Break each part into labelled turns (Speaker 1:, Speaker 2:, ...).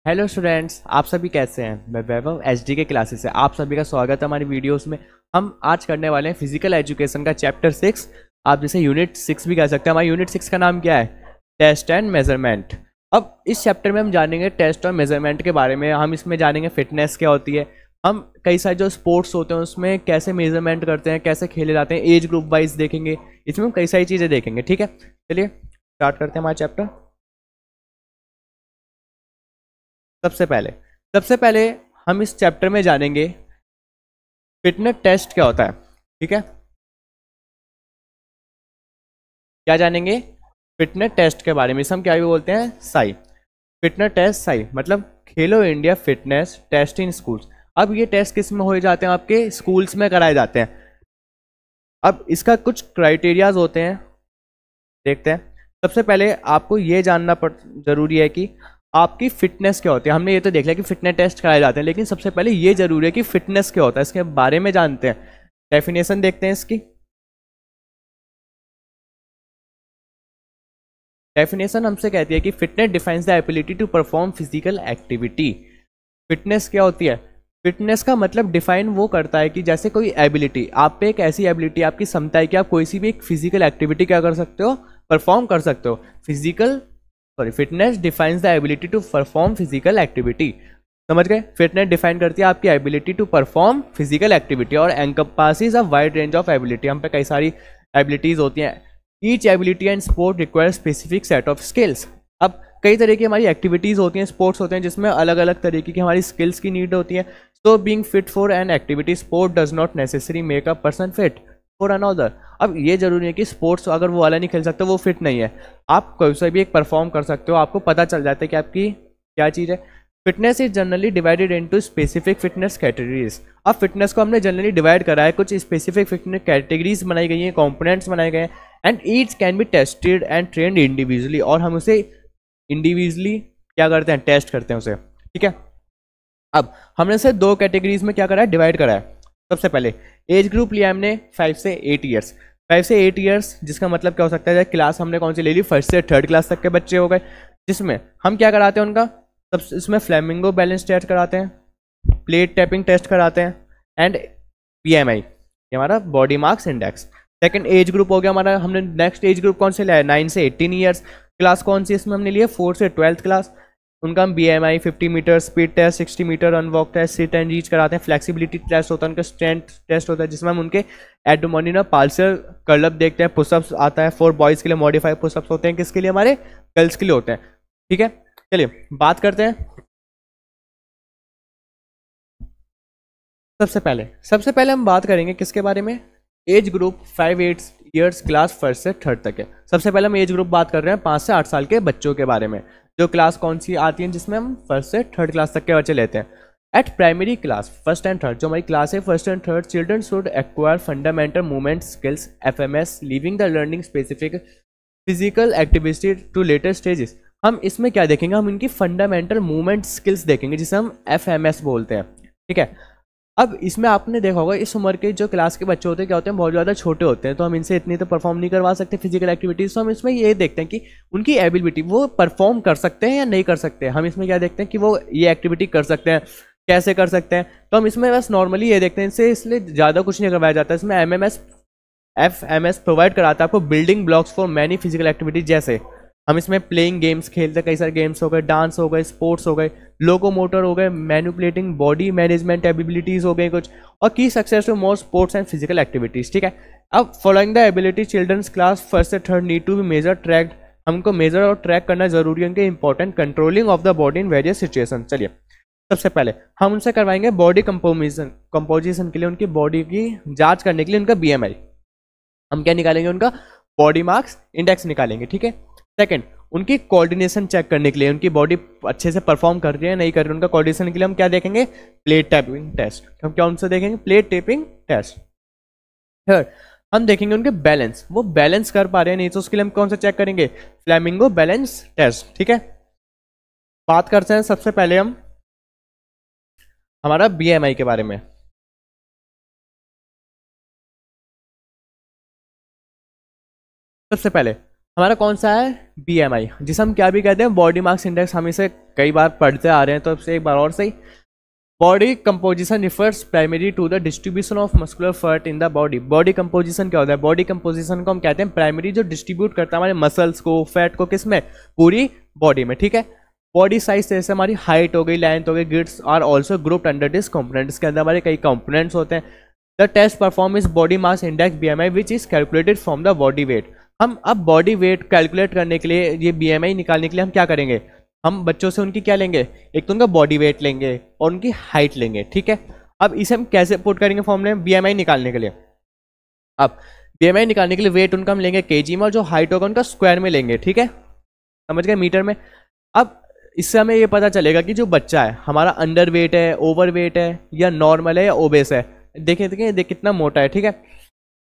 Speaker 1: Hello students, आप सभी कैसे हैं। मैं वैभव एचडी के क्लासेस से आप सभी का स्वागत है हमारी वीडियोस में। हम आज करने वाले हैं फिजिकल एजुकेशन का चैप्टर 6। आप जैसे यूनिट 6 भी कह सकते हैं। हमारी यूनिट 6 का नाम क्या है? Test and measurement. अब इस चैप्टर में हम जानेंगे टेस्ट और मेजरमेंट के बारे में। हम इसमें जानेंगे फिटनेस क्या होती है, हम कई सारे जो स्पोर्ट्स होते हैं उसमें कैसे मेजरमेंट करते हैं, कैसे खेले जाते हैं, एज ग्रुप वाइज देखेंगे। इसमें हम कई सारी चीज़ें देखेंगे। ठीक है, चलिए स्टार्ट करते हैं हमारा चैप्टर। सबसे पहले हम इस चैप्टर में जानेंगे फिटनेस टेस्ट क्या होता है। ठीक है, क्या जानेंगे? फिटनेस टेस्ट के बारे में। इसे हम क्या भी बोलते हैं? साई। फिटनेस टेस्ट साई मतलब Khelo India fitness test in schools. अब ये टेस्ट किस में हो जाते हैं? आपके स्कूल्स में कराए जाते हैं। अब इसका कुछ क्राइटेरियाज होते हैं, देखते हैं। सबसे पहले आपको ये जानना जरूरी है कि आपकी फिटनेस क्या होती है। हमने ये तो देख लिया कि फिटनेस टेस्ट कराए जाते हैं, लेकिन सबसे पहले ये जरूरी है कि फिटनेस क्या होता है, इसके बारे में जानते हैं। डेफिनेशन देखते हैं इसकी। डेफिनेशन हमसे कहती है कि fitness defines the ability to perform physical activity. Fitness क्या होती है? फिटनेस का मतलब डिफाइन वो करता है कि जैसे कोई एबिलिटी, आप पे एक ऐसी एबिलिटी, आपकी क्षमता है कि आप कोई सी भी एक फिजिकल एक्टिविटी क्या कर सकते हो? परफॉर्म कर सकते हो। Fitness defines the ability to perform physical activity. समझ गए? फिटनेस डिफाइन करती है आपकी ability to perform physical activity और encompasses a wide range of ability. हम पे कई सारी एबिलिटीज होती हैं। Each ability and sport require specific set of skills. अब कई तरह की हमारी एक्टिविटीज होती हैं, स्पोर्ट्स होते हैं, जिसमें अलग अलग तरीके की हमारी स्किल्स की नीड होती है। So being fit for an activity sport does not necessary make a person fit for another. अब ये जरूरी है कि स्पोर्ट्स अगर वो वाला नहीं खेल सकते वो फिट नहीं है। आप कोई सा भी एक परफॉर्म कर सकते हो, आपको पता चल जाता है कि आपकी क्या चीज़ है। Fitness is generally divided into specific fitness categories. अब फिटनेस को हमने जनरली डिवाइड करा है, कुछ स्पेसिफिक फिटनेस कैटेगरीज बनाई गई हैं, कंपोनेंट्स बनाए गए हैं। And each can be tested and trend individually, और हम उसे इंडिविजुअली क्या करते हैं? टेस्ट करते हैं उसे। ठीक है, अब हमने से दो कैटेगरीज में क्या करा है? डिवाइड करा है। सबसे पहले एज ग्रुप लिया हमने 5 से 8 ईयर्स। 5 से 8 ईयर्स जिसका मतलब क्या हो सकता है? क्लास हमने कौन सी ले ली? फर्स्ट से थर्ड क्लास तक के बच्चे हो गए, जिसमें हम क्या कराते हैं उनका? सब इसमें फ्लेमिंगो बैलेंस टेस्ट कराते हैं, प्लेट टैपिंग टेस्ट कराते हैं, एंड बीएमआई, ये हमारा body marks index. Second age group हो गया हमारा। हमने नेक्स्ट एज ग्रुप कौन से लिया है? 9 से 18 ईयर्स। क्लास कौन सी इसमें हमने लिया? 4 से 12th क्लास। उनका हम BMI 50 meter, speed test 60 meter, अनवॉक टेस्ट, सिट एंड रीच कराते हैं। फ्लेक्सिबिलिटी टेस्ट होता है, उनका स्ट्रेंथ टेस्ट होता है, जिसमें हम उनके एब्डोमिनल पाल्सर कर्ल देखते हैं। पुशअप्स आता है फॉर बॉयज़ के लिए, मॉडिफाइड पुशअप्स होते हैं, किसके लिए? हमारे गर्ल्स के लिए होते हैं। ठीक है, चलिए बात करते हैं। सबसे पहले हम बात करेंगे किसके बारे में? Age group 5 8 years, class first से थर्ड तक है। सबसे पहले हम एज ग्रुप बात कर रहे हैं 5 से 8 साल के बच्चों के बारे में। जो क्लास कौन सी आती है जिसमें हम फर्स्ट से थर्ड क्लास तक के बच्चे लेते हैं। At primary class first and third, जो हमारी क्लास है first and third, children should acquire fundamental movement skills FMS, leaving the learning specific physical activity to later stages. हम इसमें क्या देखेंगे? हम इनकी फंडामेंटल मूवमेंट स्किल्स देखेंगे, जिसे हम FMS बोलते हैं। ठीक है, अब इसमें आपने देखा होगा इस उम्र के जो क्लास के बच्चे होते हैं क्या होते हैं? बहुत ज़्यादा छोटे होते हैं, तो हम इनसे इतनी तो परफॉर्म नहीं करवा सकते फिजिकल एक्टिविटीज। तो हम इसमें ये देखते हैं कि उनकी एबिलिटी, वो परफॉर्म कर सकते हैं या नहीं कर सकते हैं। हम इसमें क्या देखते हैं कि वो ये एक्टिविटी कर सकते हैं, कैसे कर सकते हैं। तो हम इसमें बस नॉर्मली ये देखते हैं, इससे इसलिए ज़्यादा कुछ नहीं करवाया जाता है। इसमें FMS प्रोवाइड कराता है आपको building blocks for many physical activities. जैसे हम इसमें प्लेइंग गेम्स खेलते हैं, कई सारे गेम्स हो गए, डांस हो गए, स्पोर्ट्स हो गए, लोकोमोटर हो गए, मैनिपुलेटिंग बॉडी मैनेजमेंट एबिलिटीज हो गई कुछ, और की success to more sports and physical activities. ठीक है, अब following the ability childrens class first से third need to be measure tracked. हमको मेजर और ट्रैक करना जरूरी है, उनके important controlling of the body in various situation. चलिए सबसे पहले हम उनसे करवाएंगे बॉडी कंपोजिशन के लिए, उनकी बॉडी की जांच करने के लिए उनका BMI। हम क्या निकालेंगे? उनका बॉडी मार्क्स इंडेक्स निकालेंगे। ठीक है, सेकंड उनकी कोऑर्डिनेशन चेक करने के लिए, उनकी बॉडी अच्छे से परफॉर्म कर रही है नहीं कर रही है, उनका कोऑर्डिनेशन के लिए हम क्या देखेंगे? Plate tapping test. हम क्या उनसे देखेंगे? Plate tapping test. थर्ड हम देखेंगे उनके बैलेंस, वो बैलेंस कर पा रहे हैं नहीं, तो उसके लिए हम कौन सा चेक करेंगे? Flamingo balance test. ठीक है, बात करते हैं सबसे पहले हम हमारा BMI के बारे में। सबसे पहले हमारा कौन सा है, BMI, जिसे हम क्या भी कहते हैं, बॉडी मास इंडेक्स। हम इसे कई बार पढ़ते आ रहे हैं, तो इससे एक बार और सही। Body composition refers primary to the distribution of muscular fat in the body. Body composition क्या होता है, बॉडी कंपोजिशन को हम कहते हैं प्राइमरी जो डिस्ट्रीब्यूट करता है हमारे मसल्स को, फैट को, किस में, पूरी बॉडी में, ठीक है। बॉडी साइज जैसे हमारी हाइट हो गई, लेंथ हो गई, girths are also grouped under this components, के अंदर हमारे कई कंपोनेंट्स होते हैं। The test perform is body mass index BMI which is calculated from the body weight. हम अब बॉडी वेट कैलकुलेट करने के लिए, ये BMI निकालने के लिए हम क्या करेंगे, हम बच्चों से उनकी क्या लेंगे, एक तो उनका बॉडी वेट लेंगे और उनकी हाइट लेंगे, ठीक है। अब इसे हम कैसे पुट करेंगे फॉर्मूले में, BMI निकालने के लिए। अब BMI निकालने के लिए वेट उनका हम लेंगे kg में, और जो हाइट होगा उनका स्क्वायर में लेंगे, ठीक है, समझ गए, मीटर में। अब इससे हमें ये पता चलेगा कि जो बच्चा है हमारा अंडर वेट है, ओवर वेट है, या नॉर्मल है, या ओबेस है। देखें कितना मोटा है, ठीक है,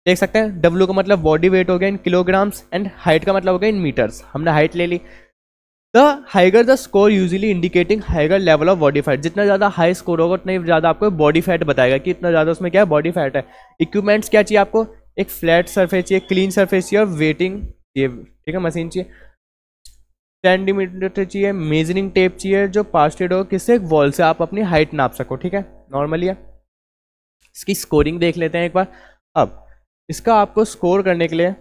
Speaker 1: देख सकते हैं। W का मतलब बॉडी वेट हो गया इन किलोग्राम्स, एंड हाइट का मतलब हो गया इन मीटर्स। हमने हाइट ले ली। The higher the score usually indicating higher level of body fat. जितना ज़्यादा हाई स्कोर होगा उतना ज़्यादा आपको बॉडी फैट बताएगा कि इतना ज़्यादा उसमें क्या है, बॉडी फैट है। इक्विपमेंट्स क्या चाहिए आपको, एक फ्लैट सरफेस चाहिए, क्लीन सरफेस चाहिए, और वेटिंग चाहिए, ठीक है, मशीन चाहिए, सेंटीमीटर चाहिए, मेजरिंग टेप चाहिए जो पास्टेड हो, किससे, वॉल से आप अपनी हाइट नाप सको, ठीक है, नॉर्मली है। इसकी स्कोरिंग देख लेते हैं एक बार। अब इसका आपको स्कोर करने के लिए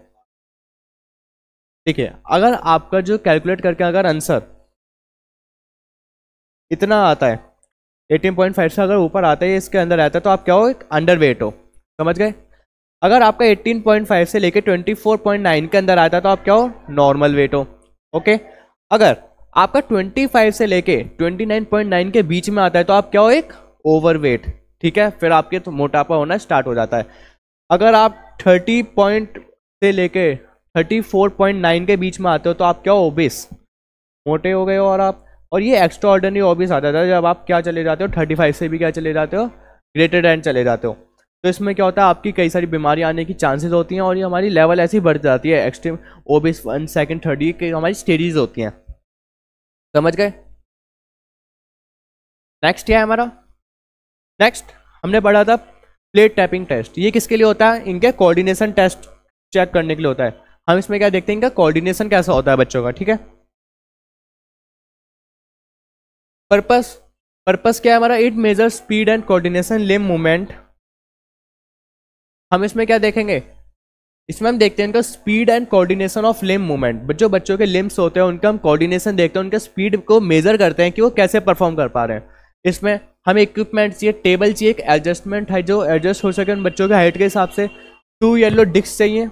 Speaker 1: देखिए, अगर आपका जो कैलकुलेट करके अगर आंसर इतना आता है 18.5 से अगर ऊपर आता है, इसके अंदर आता है, तो आप क्या हो, एक अंडर वेट हो, समझ गए। अगर आपका 18.5 से लेके 24.9 के अंदर आता है, तो आप क्या हो, नॉर्मल वेट हो, ओके। अगर आपका 25 से लेके 29.9 के बीच में आता है, तो आप क्या हो, एक ओवर वेट, ठीक है, फिर आपके तो मोटापा होना स्टार्ट हो जाता है। अगर आप 30 पॉइंट से लेके 34.9 के बीच में आते हो, तो आप क्या हो, ओबेस, मोटे हो गए हो। और ये एक्स्ट्रा ऑर्डिनरी ओबेस आ जाता है जब आप क्या चले जाते हो, 35 से भी क्या चले जाते हो, ग्रेटर देन चले जाते हो। तो इसमें क्या होता है, आपकी कई सारी बीमारी आने की चांसेस होती हैं, और ये हमारी लेवल ऐसी बढ़ जाती है, एक्सट्रीम ओबेस 1, 2, 3 की हमारी स्टेजेस होती हैं, समझ गए। नेक्स्ट क्या है हमारा, नेक्स्ट हमने पढ़ा था प्लेट टैपिंग टेस्ट। ये किसके लिए होता है, इनके कोऑर्डिनेशन टेस्ट चेक करने के लिए होता है। हम इसमें क्या देखते हैं, इनका कोऑर्डिनेशन कैसा होता है बच्चों का, ठीक है। पर्पस क्या है हमारा, it measure speed and coordination limb movement. हम इसमें क्या देखेंगे, इसमें हम देखते हैं इनका speed and coordination of limb movement. जो बच्चों के लिम्ब्स होते हैं उनका हम कोऑर्डिनेशन देखते हैं, उनके स्पीड को मेजर करते हैं कि वो कैसे परफॉर्म कर पा रहे हैं। इसमें हमें इक्विपमेंट चाहिए, टेबल चाहिए, एक एडजस्टमेंट है जो एडजस्ट हो सके उन बच्चों के हाइट के हिसाब से। 2 येलो डिस्क चाहिए,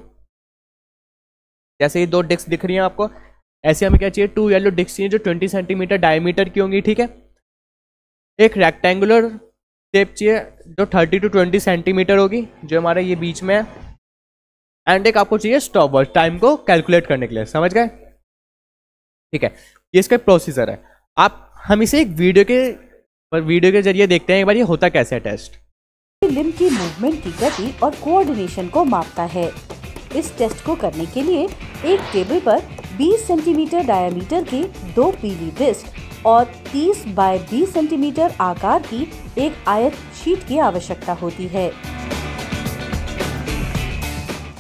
Speaker 1: जैसे ये 2 डिस्क दिख रही हैं आपको, ऐसे हमें क्या चाहिए, 2 येलो डिस्क चाहिए जो 20 सेंटीमीटर डायमीटर की होंगी, ठीक है। एक रेक्टेंगुलर शेप चाहिए जो 30 to 20 सेंटीमीटर होगी, जो हमारे ये बीच में है। एंड एक आपको चाहिए स्टॉप वॉच, टाइम को कैलकुलेट करने के लिए, समझ गए, ठीक है। ये इसका प्रोसीजर है। हम इसे एक वीडियो के जरिए देखते हैं एक बार ये होता कैसे है टेस्ट।
Speaker 2: लिम्ब की मूवमेंट की गति और कोऑर्डिनेशन को मापता है। इस टेस्ट को करने के लिए एक टेबल पर 20 सेंटीमीटर डायमीटर की 2 पीली डिस्क और 30 बाय 20 सेंटीमीटर आकार की एक आयत शीट की आवश्यकता होती है।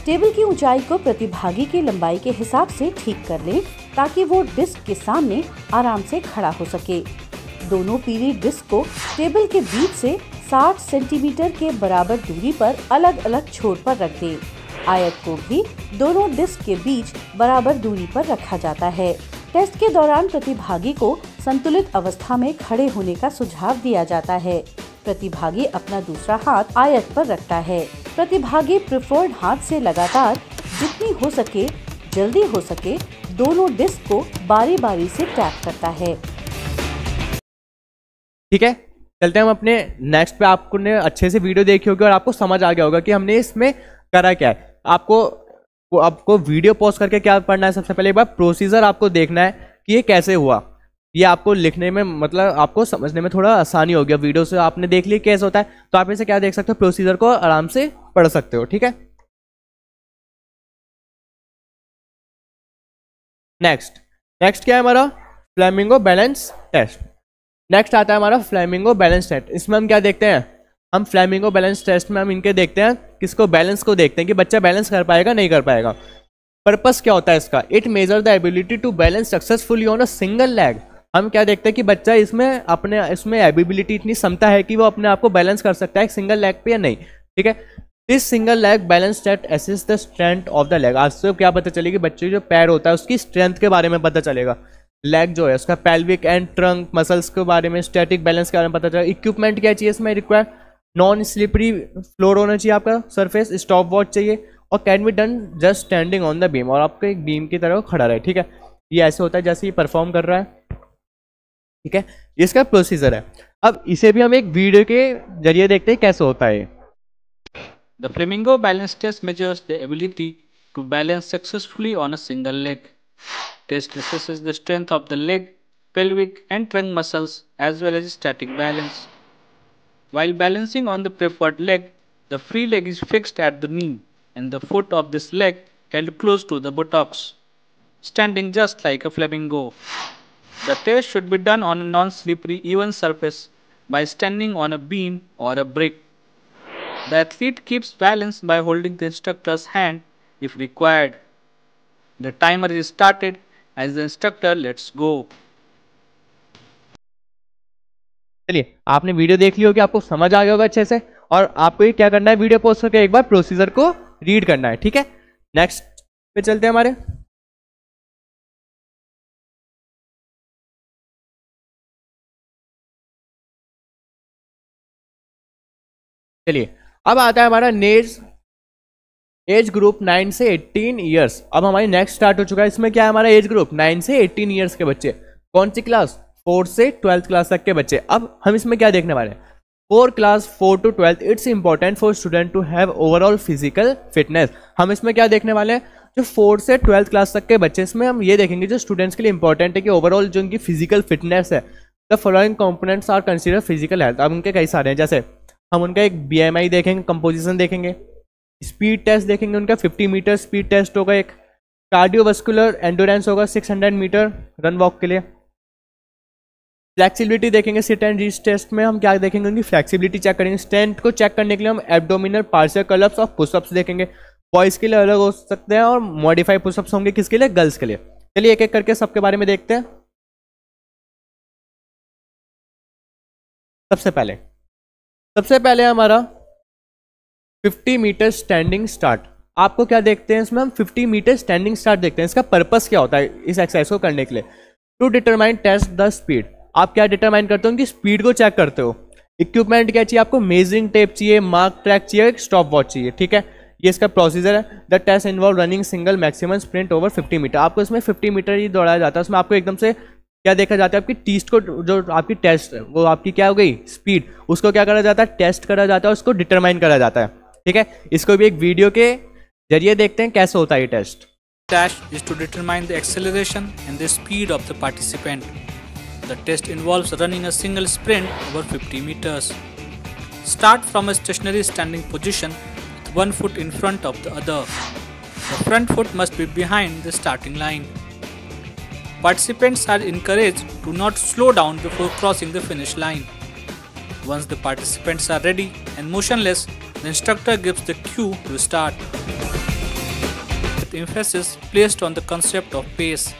Speaker 2: टेबल की ऊंचाई को प्रतिभागी की लंबाई के हिसाब से ठीक कर लें ताकि वो डिस्क के सामने आराम से खड़ा हो सके। दोनों पीली डिस्क को टेबल के बीच से 60 सेंटीमीटर के बराबर दूरी पर अलग अलग छोर पर रख दें। आयत को भी दोनों डिस्क के बीच बराबर दूरी पर रखा जाता है। टेस्ट के दौरान प्रतिभागी को संतुलित अवस्था में खड़े होने का सुझाव दिया जाता है। प्रतिभागी अपना दूसरा हाथ आयत पर रखता है। प्रतिभागी प्रिफर्ड हाथ से लगातार जितनी हो सके जल्दी हो सके दोनों डिस्क को बारी बारी से टैप करता है।
Speaker 1: ठीक है, चलते हैं हम अपने नेक्स्ट पे। आपको ने अच्छे से वीडियो देखी होगी और आपको समझ आ गया होगा कि हमने इसमें करा क्या है। आपको वीडियो पॉज करके क्या पढ़ना है, सबसे पहले एक बार प्रोसीजर आपको देखना है कि ये कैसे हुआ। ये आपको लिखने में मतलब आपको समझने में थोड़ा आसानी हो गया। वीडियो से आपने देख लिया कैसे होता है, तो आप इसे क्या देख सकते हो, प्रोसीजर को आराम से पढ़ सकते हो। ठीक है, नेक्स्ट क्या है हमारा, फ्लेमिंगो बैलेंस टेस्ट। नेक्स्ट आता है हमारा फ्लेमिंगो बैलेंस टेस्ट। इसमें हम क्या देखते हैं, हम फ्लेमिंगो बैलेंस टेस्ट में हम इनके देखते हैं किसको, बैलेंस को देखते हैं कि बच्चा बैलेंस कर पाएगा नहीं कर पाएगा। पर्पस क्या होता है इसका? It measure the ability to balance successfully on a single leg. हम क्या देखते हैं कि बच्चा इसमें एबिलिटी, इतनी क्षमता है कि वो अपने आप को बैलेंस कर सकता है एक सिंगल लेग पे या नहीं, ठीक है। This single leg balance that assist the strength of the leg. आज से क्या पता चलेगी, बच्चे जो पैर होता है उसकी स्ट्रेंथ के बारे में पता चलेगा। लेग जो है उसका पेल्विक एंड ट्रंक मसल्स के बारे में, स्टैटिक बैलेंस के बारे में पता चलेगा। इक्विपमेंट क्या चाहिए इसमें रिक्वायर? नॉन स्लिपरी फ्लोर होना चाहिए आपका सरफेस, स्टॉप वॉच चाहिए, और can be done just standing on the beam, और आपको एक बीम की तरह खड़ा रहे, ठीक है। ये ऐसे होता है जैसे ये परफॉर्म कर रहा है, ठीक है। इसका प्रोसीजर है। अब इसे भी हम एक वीडियो के जरिए देखते हैं कैसे होता है।
Speaker 3: The Flamingo balance test measures the ability to balance successfully on a single leg. Test assesses the strength of the leg, pelvic and trunk muscles as well as static balance. While balancing on the preferred leg, the free leg is fixed at the knee and the foot of this leg held close to the buttocks, standing just like a flamingo. The test should be done on a non-slippery even surface by standing on a beam or a brick. The athlete keeps balance by holding the instructor's hand if required. The timer is started as the instructor lets go.
Speaker 1: चलिए, आपने video देख ली होगी, आपको समझ आ गया होगा अच्छे से, और आपको ये क्या करना है, वीडियो पॉज करके एक बार प्रोसीजर को रीड करना है, ठीक है। नेक्स्ट पे चलते हैं हमारे। चलिए, अब आता है हमारा एज ग्रुप 9 से 18 ईयर्स। अब हमारी नेक्स्ट स्टार्ट हो चुका है। इसमें क्या है हमारा एज ग्रुप 9 से 18 ईयर्स के बच्चे। कौन सी क्लास? 4 से 12th क्लास तक के बच्चे। अब हम इसमें क्या देखने वाले हैं? 4 class 4 to 12 it's important for student to have overall physical fitness. हम इसमें क्या देखने वाले हैं? जो 4 से 12th क्लास तक के बच्चे, इसमें हम ये देखेंगे जो स्टूडेंट्स के लिए इंपॉर्टेंट है कि ओवरऑल जो उनकी फिजिकल फिटनेस है। The following components are consider physical health. अब उनके कई सारे हैं, जैसे हम उनका एक BMI देखेंगे, कंपोजिशन देखेंगे, स्पीड टेस्ट देखेंगे, उनका 50 मीटर स्पीड टेस्ट होगा, एक कार्डियोवास्कुलर एंडोरेंस होगा 600 मीटर रन वॉक के लिए, फ्लेक्सिबिलिटी देखेंगे। सिट एंड रीच टेस्ट में हम क्या देखेंगे? उनकी फ्लेक्सिबिलिटी चेक करेंगे। स्ट्रेंथ को चेक करने के लिए हम एब्डोमिनल पार्शियल कलअप्स और पुशअप्स देखेंगे। बॉयज़ के लिए अलग हो सकते हैं और मॉडिफाई पुशअप्स होंगे किसके लिए? गर्ल्स के लिए। चलिए एक एक करके सबके बारे में देखते हैं। सबसे पहले हमारा 50 मीटर स्टैंडिंग स्टार्ट। आपको क्या देखते हैं इसमें? हम 50 मीटर स्टैंडिंग स्टार्ट देखते हैं। इसका पर्पस क्या होता है इस एक्सरसाइज को करने के लिए? To determine test the speed. आप क्या डिटरमाइन करते हो? उनकी स्पीड को चेक करते हो। इक्विपमेंट क्या चाहिए आपको? मेजरिंग टेप चाहिए, मार्क ट्रैक चाहिए, एक स्टॉप वॉच चाहिए, ठीक है। ये इसका प्रोसीजर है। The test involve running single maximum sprint over 50 metre. आपको इसमें 50 मीटर ही दौड़ाया जाता है। उसमें आपको एकदम से क्या देखा जाता है? आपकी टेस्ट को, जो आपकी टेस्ट है वो आपकी क्या हो गई? स्पीड। उसको क्या करा जाता है? टेस्ट करा जाता है, उसको डिटरमाइन करा जाता है, ठीक है। इसको भी एक वीडियो के जरिए देखते हैं कैसे होता है ये test.
Speaker 3: Dash is to determine the acceleration and the speed of the participant. The test involves running a single sprint over 50 meters. Start from a stationary standing position with one foot in front of the other. The front foot must be behind the starting line. Participants are encouraged to not slow down before crossing the finish line. Once the participants are ready and motionless, the instructor gives the cue to start. With emphasis placed on the concept of pace.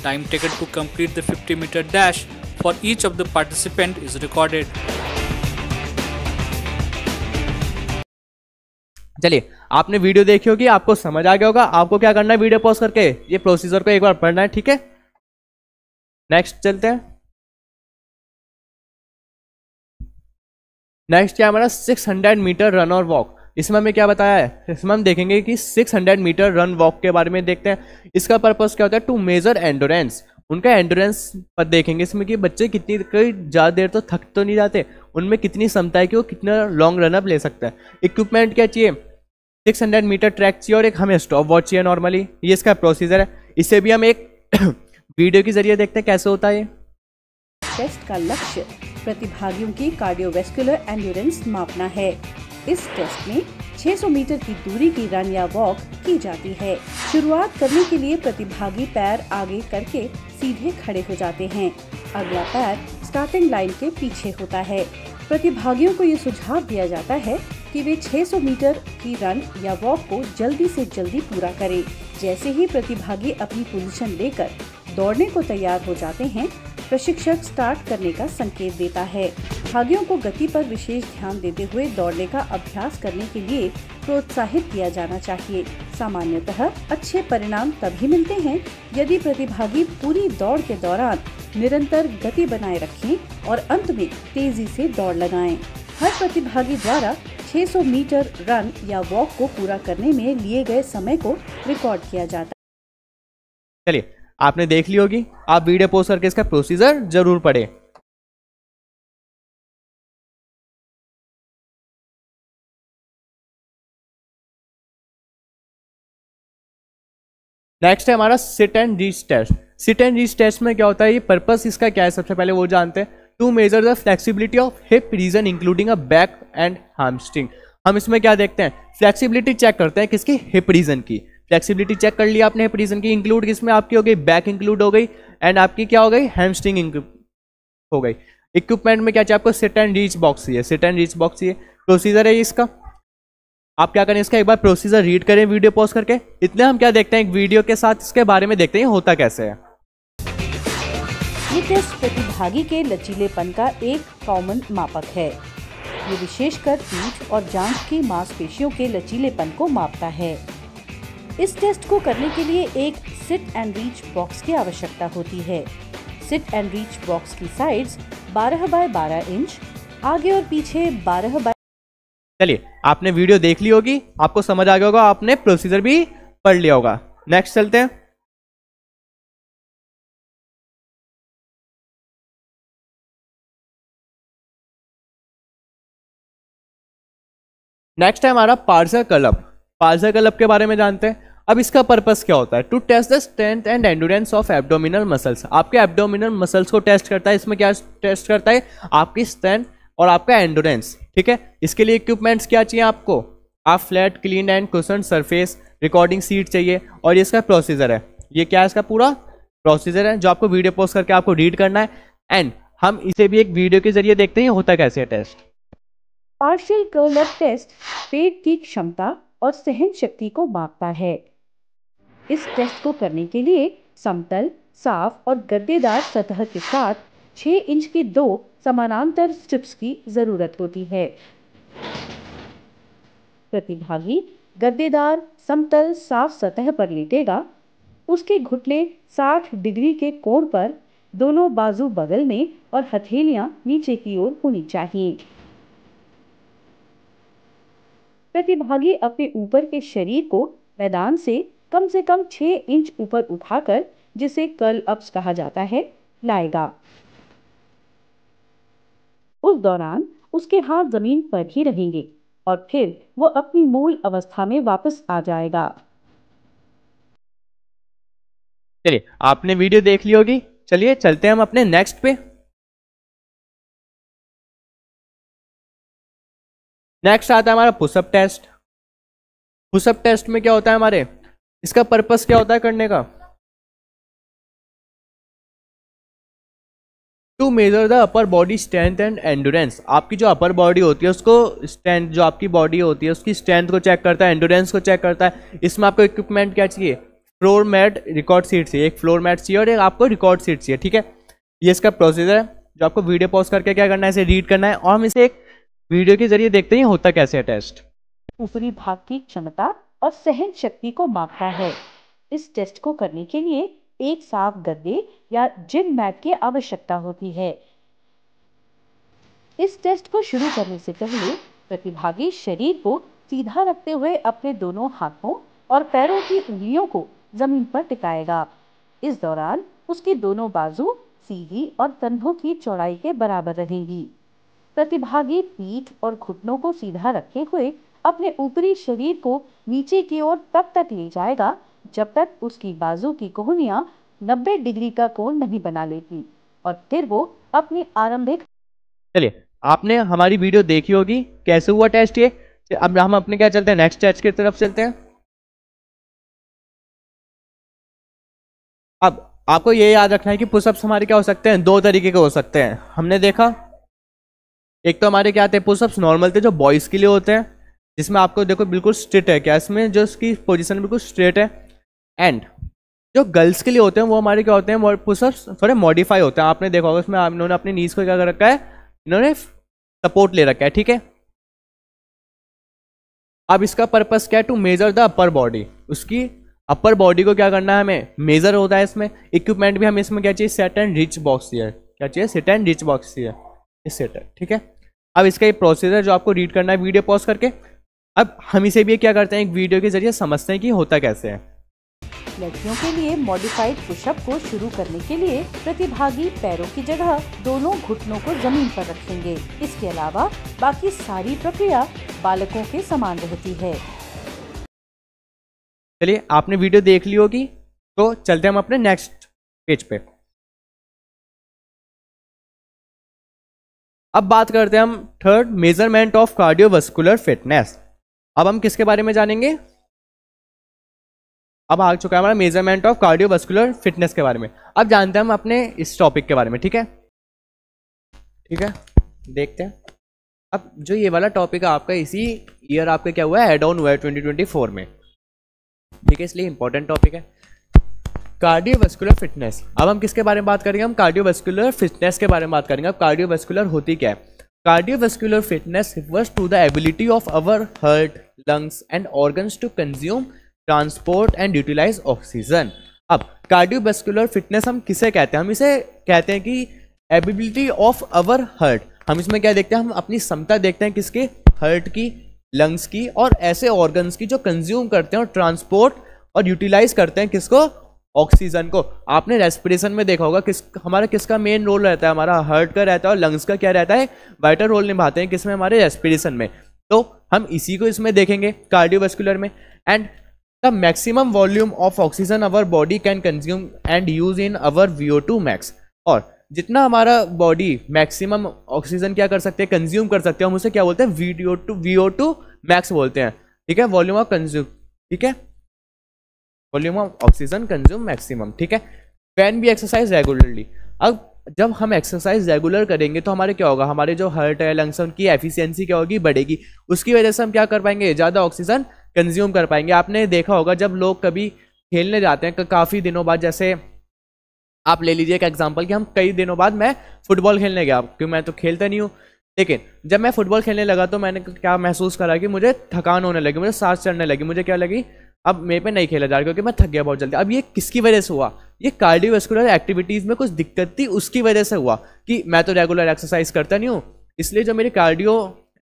Speaker 3: Time taken to complete the 50-meter dash for each of the participant is recorded.
Speaker 1: चलिए, आपने video देखी होगी, आपको समझ आ गया होगा। आपको क्या करना है? वीडियो पॉज करके ये प्रोसीजर को एक बार पढ़ना है, ठीक है। नेक्स्ट चलते हैं। नेक्स्ट क्या हमारा? 600 मीटर रन और वॉक। इसमें हमें क्या बताया है? इसमें हम देखेंगे कि 600 मीटर रन वॉक के बारे में देखते हैं। इसका पर्पस क्या होता है? To measure endurance. उनका एंडोरेंस पर देखेंगे इसमें कि बच्चे कितनी कोई ज़्यादा देर तो थक तो नहीं जाते, उनमें कितनी क्षमता है कि वो कितना लॉन्ग रन अप ले सकता है। इक्विपमेंट क्या चाहिए? 600 मीटर ट्रैक चाहिए और एक हमें स्टॉप वॉच चाहिए नॉर्मली। ये इसका प्रोसीजर है। इसे भी हम एक वीडियो के जरिए देखते हैं कैसे होता है।
Speaker 2: टेस्ट का लक्ष्य प्रतिभागियों की कार्डियोवैस्कुलर एंड्योरेंस मापना है। इस टेस्ट में 600 मीटर की दूरी की रन या वॉक की जाती है। शुरुआत करने के लिए प्रतिभागी पैर आगे करके सीधे खड़े हो जाते हैं। अगला पैर स्टार्टिंग लाइन के पीछे होता है। प्रतिभागियों को ये सुझाव दिया जाता है कि वे 600 मीटर की रन या वॉक को जल्दी से जल्दी पूरा करें। जैसे ही प्रतिभागी अपनी पोजीशन लेकर दौड़ने को तैयार हो जाते हैं, प्रशिक्षक स्टार्ट करने का संकेत देता है। भागियों को गति पर विशेष ध्यान देते हुए दौड़ने का अभ्यास करने के लिए प्रोत्साहित किया जाना चाहिए। सामान्यतः अच्छे परिणाम तभी मिलते हैं यदि प्रतिभागी पूरी दौड़ के दौरान निरंतर गति बनाए रखें और अंत में तेजी से दौड़ लगाएं। हर प्रतिभागी द्वारा 600 मीटर रन या वॉक को पूरा करने में लिए गए समय को रिकॉर्ड किया जाता है।
Speaker 1: चलिए, आपने देख ली होगी, आप वीडियो पोस्ट करके इसका प्रोसीजर जरूर पढ़ें। नेक्स्ट है हमारा sit and reach test. Sit and reach test में क्या होता है, ये पर्पस इसका क्या है, सबसे पहले वो जानते हैं। To measure the flexibility of hip region including a back and hamstring. हम इसमें क्या देखते हैं, फ्लेक्सिबिलिटी चेक करते हैं किसकी, हिप रीजन की। फ्लेक्सिबिलिटी चेक कर लिया आपने हिप रीजन की, इंक्लूड किसमें आपकी हो गई, बैक इंक्लूड हो गई, एंड आपकी क्या हो गई, हैमस्ट्रिंग हो गई। इक्विपमेंट में क्या चाहिए आपको, सिट एंड रीच बॉक्स चाहिए, सिट एंड रीच बॉक्स चाहिए। प्रोसीजर है इसका, आप क्या करें, इसका एक बार प्रोसीजर रीड करें वीडियो पॉज करके। इतने हम क्या देखते हैं, एक वीडियो के साथ इसके बारे में देखते हैं होता कैसे है।
Speaker 2: ये टेस्ट प्रतिभागी के लचीलेपन का एक कॉमन मापक है। ये विशेषकर पीठ और जांघ की मांसपेशियों के लचीलेपन को मापता है। इस टेस्ट को करने के लिए एक सिट एंड रीच बॉक्स की आवश्यकता होती है। सिट एंड रीच बॉक्स की साइड्स 12 बाय 12 इंच, आगे और पीछे 12 बाय।
Speaker 1: चलिए, आपने वीडियो देख ली होगी, आपको समझ आ गया होगा, आपने प्रोसीजर भी पढ़ लिया होगा। नेक्स्ट चलते हैं। नेक्स्ट है हमारा पार्सर क्लब। पार्सर क्लब के बारे में जानते हैं। अब इसका पर्पस क्या होता है, to test the strength and endurance of abdominal muscles. आपके एब्डोमिनल मसल्स को टेस्ट करता है। इसमें क्या टेस्ट करता है, आपकी स्ट्रेंथ और आपका एंडोरेंस। ठीक है, इसके लिए इक्विपमेंट्स क्या चाहिए आपको, आप flat clean and cushion surface, recording seat चाहिए, और ये इसका प्रोसीजर है। ये क्या है, इसका पूरा प्रोसीजर है जो आपको वीडियो पोस्ट करके आपको रीड करना है, एंड हम इसे भी एक वीडियो के जरिए देखते हैं होता कैसे है test.
Speaker 2: Partial curl up test पेट की क्षमता और सहन शक्ति को मापता है। इस टेस्ट को करने के लिए समतल, साफ और गद्देदार सतह के साथ 6 इंच की 2 समानांतर स्ट्रिप्स की जरूरत होती है। प्रतिभागी गद्देदार, समतल, साफ सतह पर लेटेगा। उसके घुटने 60 डिग्री के कोण पर, दोनों बाजू बगल में और हथेलियां नीचे की ओर होनी चाहिए। प्रतिभागी अपने ऊपर के शरीर को मैदान से कम 6 इंच ऊपर उठाकर, जिसे कर्ल अप्स कहा जाता है, लाएगा। उस दौरान उसके हाथ जमीन पर ही रहेंगे और फिर वो अपनी मूल अवस्था में वापस आ जाएगा।
Speaker 1: चलिए, आपने वीडियो देख ली होगी, चलिए चलते हैं हम अपने नेक्स्ट पे। नेक्स्ट आता है हमारा पुशअप टेस्ट। पुशअप टेस्ट में क्या होता है हमारे, इसका पर्पस क्या होता है करने का, to measure the upper body strength and endurance. आपकी जो अपर बॉडी होती है उसको स्ट्रेंथ, जो आपकी बॉडी होती है उसकी स्ट्रेंथ को चेक करता है, एंडोरेंस को चेक करता है। इसमें आपको इक्विपमेंट क्या चाहिए, फ्लोर मैट, रिकॉर्ड सीट चाहिए, एक फ्लोर मैट चाहिए और एक आपको रिकॉर्ड सीट चाहिए। ठीक है, ये इसका प्रोसीजर है जो आपको वीडियो पॉज करके क्या करना है, इसे रीड करना है, और हम इसे एक वीडियो के जरिए देखते हैं होता कैसे है टेस्ट।
Speaker 2: ऊपरी भाग की क्षमता और सहन शक्ति को मापता है। इस टेस्ट को करने के लिए एक साफ गद्दे या जिम मैट की आवश्यकता होती है। इस टेस्ट को शुरू करने से पहले प्रतिभागी शरीर को सीधा रखते हुए अपने दोनों हाथों और पैरों की उंगलियों को जमीन पर टिकाएगा। इस दौरान उसकी दोनों बाजू सीधी और कंधों की चौड़ाई के बराबर रहेंगी। प्रतिभागी पीठ और घुटनों को सीधा रखे हुए अपने ऊपरी शरीर को नीचे की ओर तब तक ले जाएगा जब तक उसकी बाजू की कोहनियां 90 डिग्री का कोण नहीं बना लेती, और फिर वो अपनी आरंभिक।
Speaker 1: चलिए, आपने हमारी वीडियो देखी होगी, कैसे हुआ टेस्ट ये। अब हम अपने क्या चलते हैं, नेक्स्ट टेस्ट की तरफ चलते हैं। अब आपको ये याद रखना है कि पुशअप्स हमारे क्या हो सकते हैं, 2 तरीके के हो सकते हैं। हमने देखा एक तो हमारे क्या आते हैं पुशअप्स नॉर्मल थे जो बॉयज़ के लिए होते हैं, जिसमें आपको देखो बिल्कुल स्ट्रेट है, क्या इसमें जो इसकी पोजीशन बिल्कुल स्ट्रेट है। एंड जो गर्ल्स के लिए होते हैं वो हमारे क्या होते हैं, पुशअप्स थोड़े मॉडिफाई होते हैं। आपने देखा होगा इसमें इन्होंने अपनी नीज को क्या कर रखा है, इन्होंने सपोर्ट ले रखा है, ठीक है। अब इसका पर्पस क्या है, to measure the upper body, उसकी अपर बॉडी को क्या करना है हमें, मेजर होता है इसमें। इक्विपमेंट भी हमें इसमें क्या चाहिए, सेट एंड रिच बॉक्स चाहिए, क्या चाहिए, सेट एंड रिच बॉक्स चाहिए, इस सेट है, ठीक है। अब इसका ये प्रोसीजर जो आपको रीड करना है वीडियो पॉज करके। अब हम इसे भी क्या करते हैं, एक वीडियो के जरिए समझते हैं कि होता कैसे है।
Speaker 2: लड़कियों के लिए मॉडिफाइड पुशअप को शुरू करने के लिए प्रतिभागी पैरों की जगह दोनों घुटनों को जमीन पर रखेंगे। इसके अलावा बाकी सारी प्रक्रिया बालकों के समान रहती है।
Speaker 1: चलिए आपने वीडियो देख ली होगी, तो चलते हम अपने नेक्स्ट पेज पे। अब बात करते हैं हम third, measurement of cardiovascular fitness. अब हम किसके बारे में जानेंगे, अब आ चुका है हमारा मेजरमेंट ऑफ कार्डियोवास्कुलर फिटनेस के बारे में। अब जानते हैं हम अपने इस टॉपिक के बारे में, ठीक है, ठीक है। देखते हैं अब जो ये वाला टॉपिक है आपका, इसी ईयर आपका क्या हुआ है, एड ऑन हुआ है 2024 में, ठीक है, इसलिए इंपॉर्टेंट टॉपिक है कार्डियोवास्कुलर फिटनेस। अब हम किसके बारे में बात करेंगे, हम कार्डियोवास्कुलर फिटनेस के बारे में बात करेंगे। अब कार्डियोवास्कुलर होती क्या है, cardiovascular fitness refers to the ability of our heart, lungs and organs to consume, transport and utilise oxygen. अब कार्डियोवास्कुलर फिटनेस हम किसे कहते हैं, हम इसे कहते हैं कि एबिलिटी ऑफ अवर हार्ट। हम इसमें क्या देखते हैं, हम अपनी क्षमता देखते हैं किसके, हार्ट की, लंग्स की और ऐसे ऑर्गन्स की जो कंज्यूम करते हैं और ट्रांसपोर्ट और यूटिलाइज करते हैं किसको, ऑक्सीजन को। आपने रेस्पिरेशन में देखा होगा हमारा किसका मेन रोल रहता है, हमारा हार्ट का रहता है, और लंग्स का क्या रहता है, वाइटल रोल निभाते हैं किसमें, हमारे रेस्पिरेशन में। तो हम इसी को इसमें देखेंगे कार्डियोवास्कुलर में। And the maximum volume of oxygen our body can consume and use in our VO2 max. और जितना हमारा बॉडी मैक्सिमम ऑक्सीजन क्या कर सकते हैं, कंज्यूम कर सकते हैं, हम उसे क्या बोलते हैं, VO2 मैक्स बोलते हैं, ठीक है, वॉल्यूम ऑफ कंज्यूम, ठीक है, volume of oxygen consume maximum, ठीक है। व्हेन वी एक्सरसाइज रेगुलरली, अब जब हम एक्सरसाइज रेगुलर करेंगे तो हमारे क्या होगा, हमारे जो हार्ट है, लंग्स है, उनकी एफिशिएंसी क्या होगी, बढ़ेगी। उसकी वजह से हम क्या कर पाएंगे, ज़्यादा ऑक्सीजन कंज्यूम कर पाएंगे। आपने देखा होगा जब लोग कभी खेलने जाते हैं काफ़ी दिनों बाद, जैसे आप ले लीजिए एक एग्जांपल कि हम कई दिनों बाद मैं फुटबॉल खेलने गया, क्योंकि मैं तो खेलता नहीं हूँ, लेकिन जब मैं फुटबॉल खेलने लगा तो मैंने क्या महसूस करा कि मुझे थकान होने लगी, मुझे सांस चढ़ने लगी, मुझे क्या लगी, अब मेरे पे नहीं खेला जा रहा क्योंकि मैं थक गया बहुत जल्दी। अब ये किसकी वजह से हुआ, ये कार्डियोवास्कुलर एक्टिविटीज़ में कुछ दिक्कत थी, उसकी वजह से हुआ कि मैं तो रेगुलर एक्सरसाइज करता नहीं हूँ, इसलिए जो मेरी कार्डियो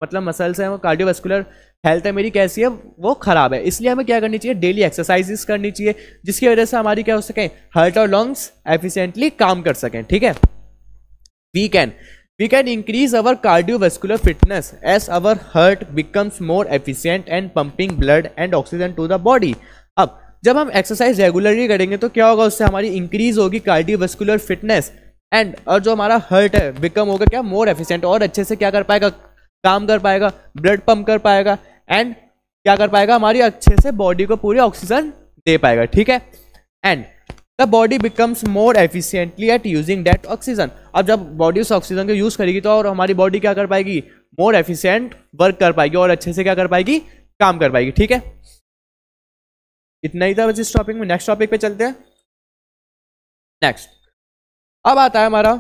Speaker 1: मतलब मसल्स हैं, वो कार्डियोवास्कुलर हेल्थ है मेरी कैसी है, वो खराब है। इसलिए हमें क्या करनी चाहिए, डेली एक्सरसाइजेस करनी चाहिए, जिसकी वजह से हमारी क्या हो सके, हार्ट और लंग्स एफिशिएंटली काम कर सकें, ठीक है। We can increase our cardiovascular fitness as our heart becomes more efficient and pumping blood and oxygen to the body. अब जब हम एक्सरसाइज रेगुलरली करेंगे तो क्या होगा, उससे हमारी इंक्रीज होगी कार्डियोवास्कुलर फिटनेस एंड, और जो हमारा हार्ट है बिकम होगा क्या, मोर एफिशिएंट, और अच्छे से क्या कर पाएगा, काम कर पाएगा, ब्लड पंप कर पाएगा एंड क्या कर पाएगा, हमारी अच्छे से बॉडी को पूरी ऑक्सीजन दे पाएगा, ठीक है। And the body becomes more efficiently eight using that oxygen. अब जब बॉडी उस ऑक्सीजन को यूज करेगी तो और हमारी बॉडी क्या कर पाएगी, मोर एफिशिएंट वर्क कर पाएगी और अच्छे से क्या कर पाएगी, काम कर पाएगी, ठीक है। इतना ही था बस इस टॉपिक में। नेक्स्ट टॉपिक पे चलते हैं। नेक्स्ट अब आता है हमारा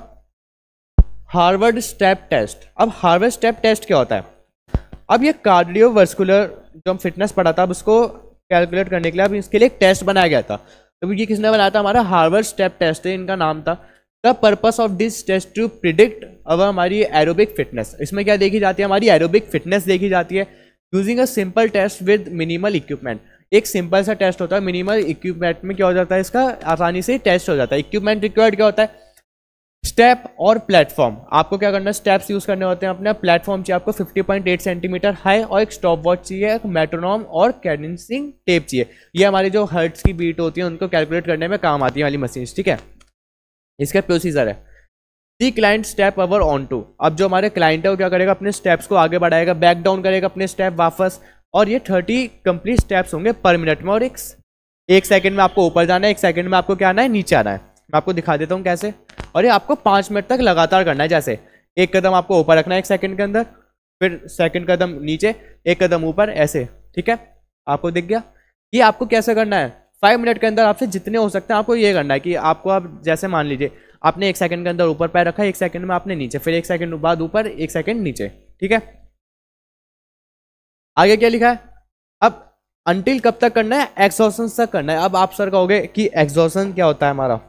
Speaker 1: हार्वर्ड स्टेप टेस्ट। अब हार्वर्ड स्टेप टेस्ट क्या होता है, अब ये कार्डियोवास्कुलर जो हम फिटनेस पढ़ा था, अब उसको कैलकुलेट करने के लिए अब इसके लिए एक टेस्ट बनाया गया था। तो ये किसने बनाया था, हमारा हार्वर्ड स्टेप टेस्ट है, इनका नाम था। The purpose of this test to predict अब हमारी एरोबिक फिटनेस। इसमें क्या देखी जाती है, हमारी एरोबिक फिटनेस देखी जाती है using a simple test with minimal equipment. एक सिंपल सा टेस्ट होता है, मिनिमल इक्विपमेंट में क्या हो जाता है, इसका आसानी से टेस्ट हो जाता है। इक्विपमेंट रिक्वायर्ड क्या होता है, स्टेप और प्लेटफॉर्म। आपको क्या करना है, स्टेप्स यूज करने होते हैं अपने, प्लेटफॉर्म चाहिए आपको 50.8 सेंटीमीटर हाई, और एक स्टॉप वॉच चाहिए, एक मेट्रोनॉम और कैडेंसिंग टेप चाहिए। ये हमारी जो हर्ट्स की बीट होती है उनको कैलकुलेट करने में काम आती है वाली मशीन, ठीक है। इसका प्रोसीजर है the client step our on to. अब जो हमारे क्लाइंट है वो क्या करेगा, अपने स्टेप्स को आगे बढ़ाएगा, बैक डाउन करेगा अपने स्टेप वापस, और ये 30 कंप्लीट स्टेप्स होंगे पर मिनट में। और एक सेकंड में आपको ऊपर जाना है, एक सेकंड में आपको क्या आना है, नीचे आना है। मैं आपको दिखा देता हूँ कैसे। और ये आपको 5 मिनट तक लगातार करना है। जैसे एक कदम आपको ऊपर रखना है 1 सेकंड के अंदर, फिर सेकंड कदम नीचे, एक कदम ऊपर, ऐसे। ठीक है, आपको दिख गया। ये आपको कैसे करना है, 5 मिनट के अंदर आपसे जितने हो सकते हैं आपको ये करना है कि आपको, आप जैसे मान लीजिए आपने 1 सेकंड के अंदर ऊपर पैर रखा, 1 सेकंड में आपने नीचे, फिर 1 सेकंड बाद ऊपर, 1 सेकंड नीचे। ठीक है, आगे क्या लिखा है, अब अंटिल कब तक करना है, एक्सॉशन तक करना है। अब आप सर कहोगे कि एक्सॉशन क्या होता है हमारा,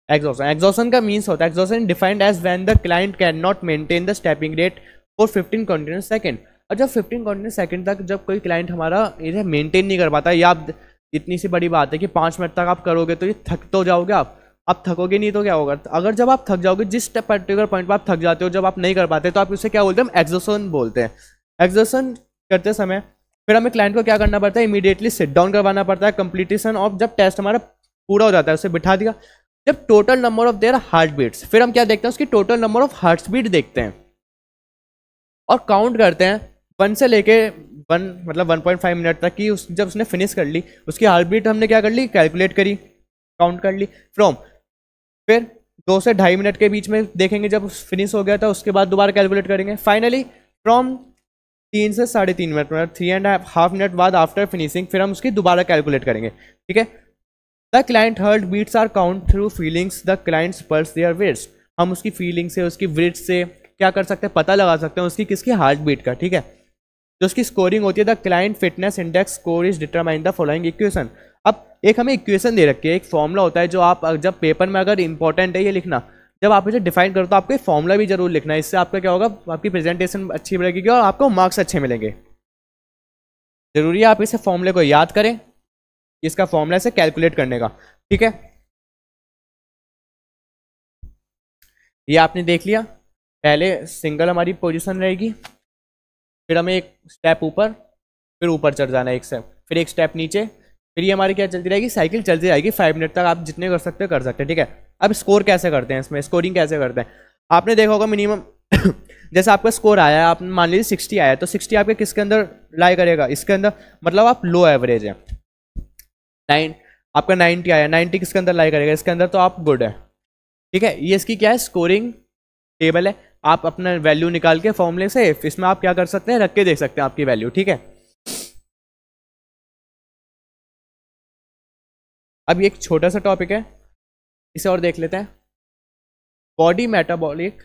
Speaker 1: एक्सॉशन का मीन्स होता है, exhaustion defined as when the client can not maintain the stepping rate for 15 continuous second. और जब 15 कंटिन्यूअस सेकंड तक जब कोई क्लाइंट हमारा इसे मेंटेन नहीं कर पाता, या आप, इतनी सी बड़ी बात है कि 5 मिनट तक आप करोगे तो ये थक तो जाओगे आप थकोगे नहीं तो क्या होगा, अगर जब आप थक जाओगे, जिस पर्टिकुलर पॉइंट पर आप थक जाते हो, जब आप नहीं कर पाते तो आप उसे क्या बोलते हैं, एक्सॉशन बोलते हैं। एक्सॉशन करते समय फिर हमें क्लाइंट को क्या करना पड़ता है, इमीडिएटली सिट डाउन करवाना पड़ता है। कंप्लीटेशन ऑफ, जब टेस्ट हमारा पूरा हो जाता है उसे बिठा दिया। जब total number of their heart beats, फिर हम क्या देखते हैं, उसकी total number of heart beat देखते हैं और काउंट करते हैं 1 से लेके 1 मतलब 1.5 मिनट तक की। जब उसने फिनिश कर ली, उसकी हार्ट बीट हमने क्या कर ली, कैलकुलेट करी, काउंट कर ली। फ्रॉम फिर 2 से 2.5 मिनट के बीच में देखेंगे, जब फिनिश हो गया था उसके बाद दोबारा कैलकुलेट करेंगे। फाइनली फ्रॉम 3 से 3.5 मिनट, मतलब 3.5 मिनट बाद आफ्टर फिनिशिंग फिर हम उसकी दोबारा कैलकुलेट करेंगे। ठीक है, the client heart beats are count through feelings, the clients pulse their weights. हम उसकी फीलिंग से, उसकी वेट से क्या कर सकते हैं, पता लगा सकते हैं उसकी किसकी हार्ट बीट का। ठीक है, जो उसकी स्कोरिंग होती है, the client fitness index score is determine the following equation. अब एक हमें इक्वेशन दे रखी है, एक फॉर्मूला होता है जो आप जब पेपर में, अगर इंपॉर्टेंट है ये लिखना, जब आप इसे डिफाइन करो तो आपको एक फॉर्मूला भी जरूर लिखना है। इससे आपका क्या होगा, आपकी प्रेजेंटेशन अच्छी लगेगी और आपको मार्क्स अच्छे मिलेंगे। जरूरी है आप इसे फॉर्मूले को याद करें, इसका फॉर्मूला से कैलकुलेट करने का। ठीक है, ये आपने देख लिया। पहले सिंगल हमारी पोजीशन रहेगी, फिर हमें एक स्टेप ऊपर, फिर ऊपर चढ़ जाना है एक स्टेप, फिर एक स्टेप नीचे, फिर ये हमारी क्या चलती रहेगी, साइकिल चलती रहेगी 5 मिनट तक। आप जितने कर सकते हो कर सकते हैं। ठीक है, अब स्कोर कैसे करते हैं, इसमें स्कोरिंग कैसे करते हैं, आपने देखा होगा मिनिमम जैसे आपका स्कोर आया है, आप मान लीजिए 60 आया है, तो 60 आपके किसके अंदर लाई करेगा, इसके अंदर, मतलब आप लो एवरेज है। 9 आपका 90 आया, 90 किसके अंदर लाई करेगा, इसके अंदर, तो आप गुड है। ठीक है, ये इसकी क्या है, स्कोरिंग टेबल है। आप अपना वैल्यू निकाल के फॉर्मूले से इसमें आप क्या कर सकते हैं, रख के देख सकते हैं आपकी वैल्यू। ठीक है, अब ये एक छोटा सा टॉपिक है, इसे और देख लेते हैं। बॉडी मेटाबॉलिक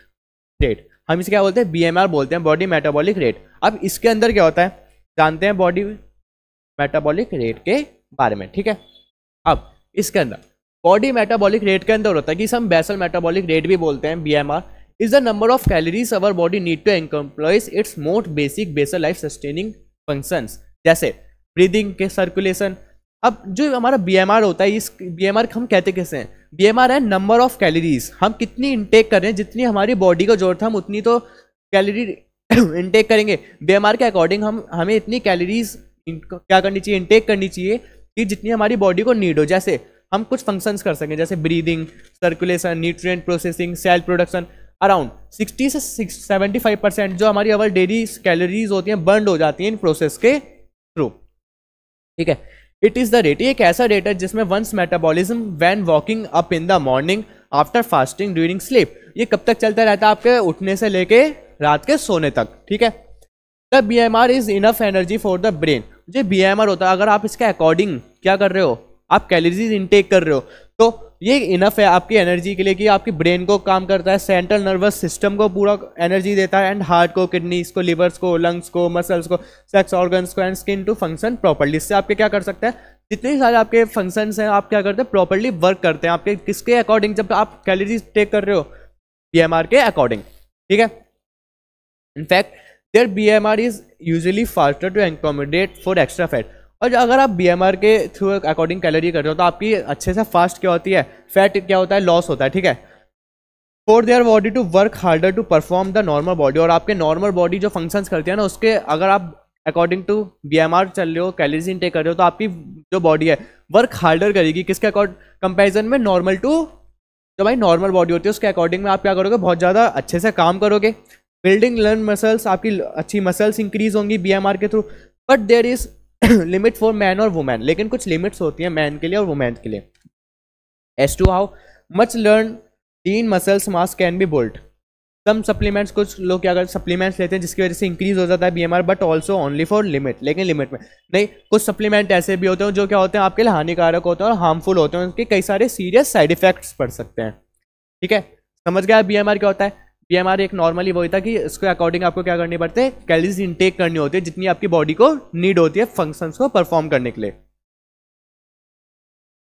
Speaker 1: रेट, हम इसे क्या बोलते हैं, बीएमआर बोलते हैं, बॉडी मेटाबॉलिक रेट। अब इसके अंदर क्या होता है, जानते हैं बॉडी मेटाबॉलिक रेट के बारे में। ठीक है, अब इसके अंदर बॉडी मेटाबॉलिक रेट के अंदर होता है कि हम बेसल मेटाबॉलिक रेट भी बोलते हैं, BMR is the number of calories our body need to accomplish its most basic basal life sustaining functions, जैसे ब्रीदिंग के, सर्कुलेशन। अब जो हमारा बीएमआर होता है, इस बीएमआर हम कहते कैसे हैं, बीएमआर है नंबर ऑफ कैलोरीज, हम कितनी इनटेक कर रहे हैं, जितनी हमारी बॉडी को जरूरत है हम उतनी तो कैलोरी इनटेक करेंगे। बीएमआर के अकॉर्डिंग हमें इतनी कैलोरीज क्या करनी चाहिए, इनटेक करनी चाहिए कि जितनी हमारी बॉडी को नीड हो। जैसे हम कुछ फंक्शंस कर सकें, जैसे breathing, circulation, nutrient processing, cell production. Around 60 से 75% जो हमारी अवर डेली कैलोरीज होती हैं बर्न हो जाती हैं इन प्रोसेस के थ्रू। ठीक है, इट इज द रेट, एक ऐसा रेट है जिसमें once metabolism when walking up in the morning after fasting during sleep, ये कब तक चलता रहता है, आपके उठने से लेके रात के सोने तक। ठीक है, the BMR is enough energy for the brain, जो बीएमआर होता है, अगर आप इसके अकॉर्डिंग क्या कर रहे हो, आप कैलोरीज इनटेक कर रहे हो, तो ये इनफ है आपकी एनर्जी के लिए कि आपकी ब्रेन को काम करता है, सेंट्रल नर्वस सिस्टम को पूरा एनर्जी देता है, एंड हार्ट को, किडनीज को, लिवर्स को, लंग्स को, मसल्स को, सेक्स ऑर्गन्स को, and skin to function properly. इससे आपके क्या कर सकते हैं, जितने सारे आपके फंक्शंस हैं आप क्या करते हैं, प्रॉपर्ली वर्क करते हैं आपके किसके अकॉर्डिंग, जब आप कैलोरीज टेक कर रहे हो, बीएमआर के अकॉर्डिंग। ठीक है, in fact their BMR is usually faster to accommodate for extra fat. और अगर आप बीएमआर के थ्रू अकॉर्डिंग कैलोरी कर रहे हो तो आपकी अच्छे से फास्ट क्या होती है, फैट क्या होता है, लॉस होता है। ठीक है, for their body to work harder to perform the normal body, और आपके नॉर्मल बॉडी जो फंक्शंस करती है ना, उसके अगर आप अकॉर्डिंग टू बीएमआर चल रहे हो, कैलोरीज इनटेक कर रहे हो, तो आपकी जो बॉडी है वर्क हार्डर करेगी, किसके अकॉर्ड, कंपेरिजन में नॉर्मल टू जो भाई नॉर्मल बॉडी होती है उसके अकॉर्डिंग में आप क्या करोगे, बहुत ज़्यादा अच्छे से काम करोगे। बिल्डिंग लर्न मसल्स, आपकी अच्छी मसल्स इंक्रीज होंगी बीएमआर के थ्रू। But there is limit for man और वुमेन, लेकिन कुछ लिमिट्स होती हैं मैन के लिए और वुमेन के लिए। As to how much learn lean muscles mass can be built, some supplements, कुछ लोग क्या करते हैं सप्लीमेंट्स लेते हैं जिसकी वजह से इंक्रीज हो जाता है BMR, but also only for limit, लेकिन लिमिट में नहीं। कुछ सप्लीमेंट ऐसे भी होते हैं जो क्या होते हैं आपके लिए हानिकारक होते हैं और हार्मफुल होते हैं, उनके कई सारे सीरियस साइड इफेक्ट्स पड़ सकते हैं। ठीक है, समझ गया बीएमआर क्या होता है। बीएमआर एक नॉर्मली वही था कि इसके अकॉर्डिंग आपको क्या करनी पड़ती है, कैलोरीज इनटेक करनी होती है जितनी आपकी बॉडी को नीड होती है फंक्शंस को परफॉर्म करने के लिए।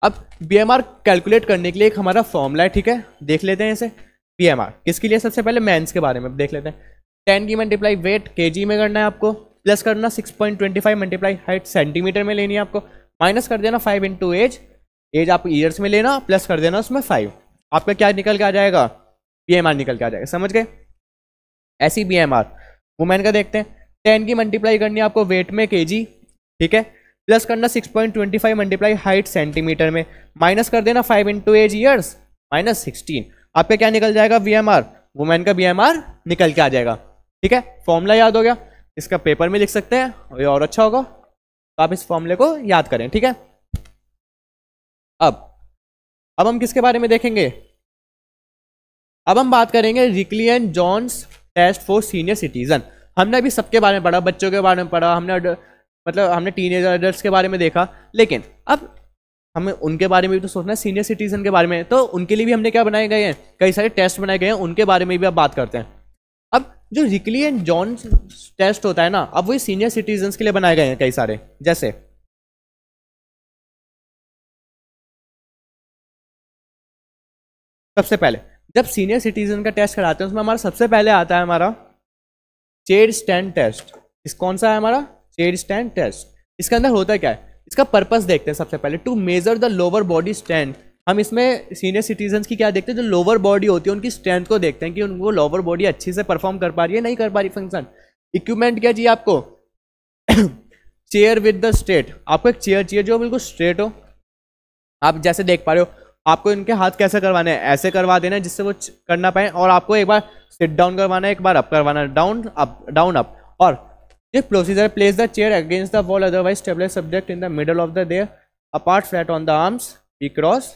Speaker 1: अब बीएमआर कैलकुलेट करने के लिए एक हमारा फॉर्मूला है, ठीक है, देख लेते हैं इसे। बीएमआर किसके लिए, सबसे पहले मेंस के बारे में देख लेते हैं। 10 की मल्टीप्लाई वेट केजी में करना है आपको, प्लस करना 6.25 मल्टीप्लाई हाइट सेंटीमीटर में लेनी है आपको, माइनस कर देना 5 इंटू एज आप ईयर्स में लेना, प्लस कर देना उसमें 5, आपका क्या निकल के आ जाएगा, बीएमआर निकल के आ जाएगा। समझ गए। ऐसी बीएमआर वुमेन का देखते हैं। 10 की मल्टीप्लाई करनी है आपको वेट में केजी, ठीक है, प्लस करना 6.25 मल्टीप्लाई हाइट सेंटीमीटर में, माइनस कर देना 5 इंटू एज ईयर्स माइनस 16, आपका क्या निकल जाएगा बीएमआर, वुमेन का बीएमआर निकल के आ जाएगा। ठीक है, फॉर्मूला याद हो गया, इसका पेपर में लिख सकते हैं और अच्छा होगा, तो आप इस फॉर्मूले को याद करें। ठीक है, अब हम किसके बारे में देखेंगे, अब हम बात करेंगे Rikli and Jones test for senior citizen. हमने अभी सबके बारे में पढ़ा, बच्चों के बारे में पढ़ा, हमने टीनेजर एडल्ट्स के बारे में देखा, लेकिन अब हमें उनके बारे में भी तो सोचना है, सीनियर सिटीजन के बारे में, तो उनके लिए भी हमने क्या बनाए गए हैं, कई सारे टेस्ट बनाए गए हैं, उनके बारे में भी अब बात करते हैं। अब जो रिकली एंड जॉन्स टेस्ट होता है ना, अब वही सीनियर सिटीजन के लिए बनाए गए हैं कई सारे, जैसे सबसे पहले जब सीनियर सिटीजन का टेस्ट कराते हैं उसमें हमारा सबसे पहले आता है हमारा चेयर स्टैंड टेस्ट। इस कौन सा है हमारा चेयर स्टैंड टेस्ट। इसके अंदर होता क्या है, इसका पर्पस देखते हैं सबसे पहले, to measure the lower body strength. हम इसमें सीनियर सिटीजन की क्या देखते हैं, जो लोअर बॉडी होती है उनकी स्ट्रेंथ को देखते हैं कि उनको लोअर बॉडी अच्छी से परफॉर्म कर पा रही है, नहीं कर पा रही फंक्शन। इक्विपमेंट क्या चाहिए आपको चेयर विद द स्ट्रेट, आपको एक चेयर चाहिए जो बिल्कुल स्ट्रेट हो। आप जैसे देख पा रहे हो, आपको इनके हाथ कैसे करवाने हैं, ऐसे करवा देना है जिससे वो करना पाए, और आपको एक बार सिट डाउन करवाना है, एक बार अप करवाना है, डाउन अप। और ये procedure, place the chair against the wall otherwise stabilize subject in the middle of the their apart flat on the arms be cross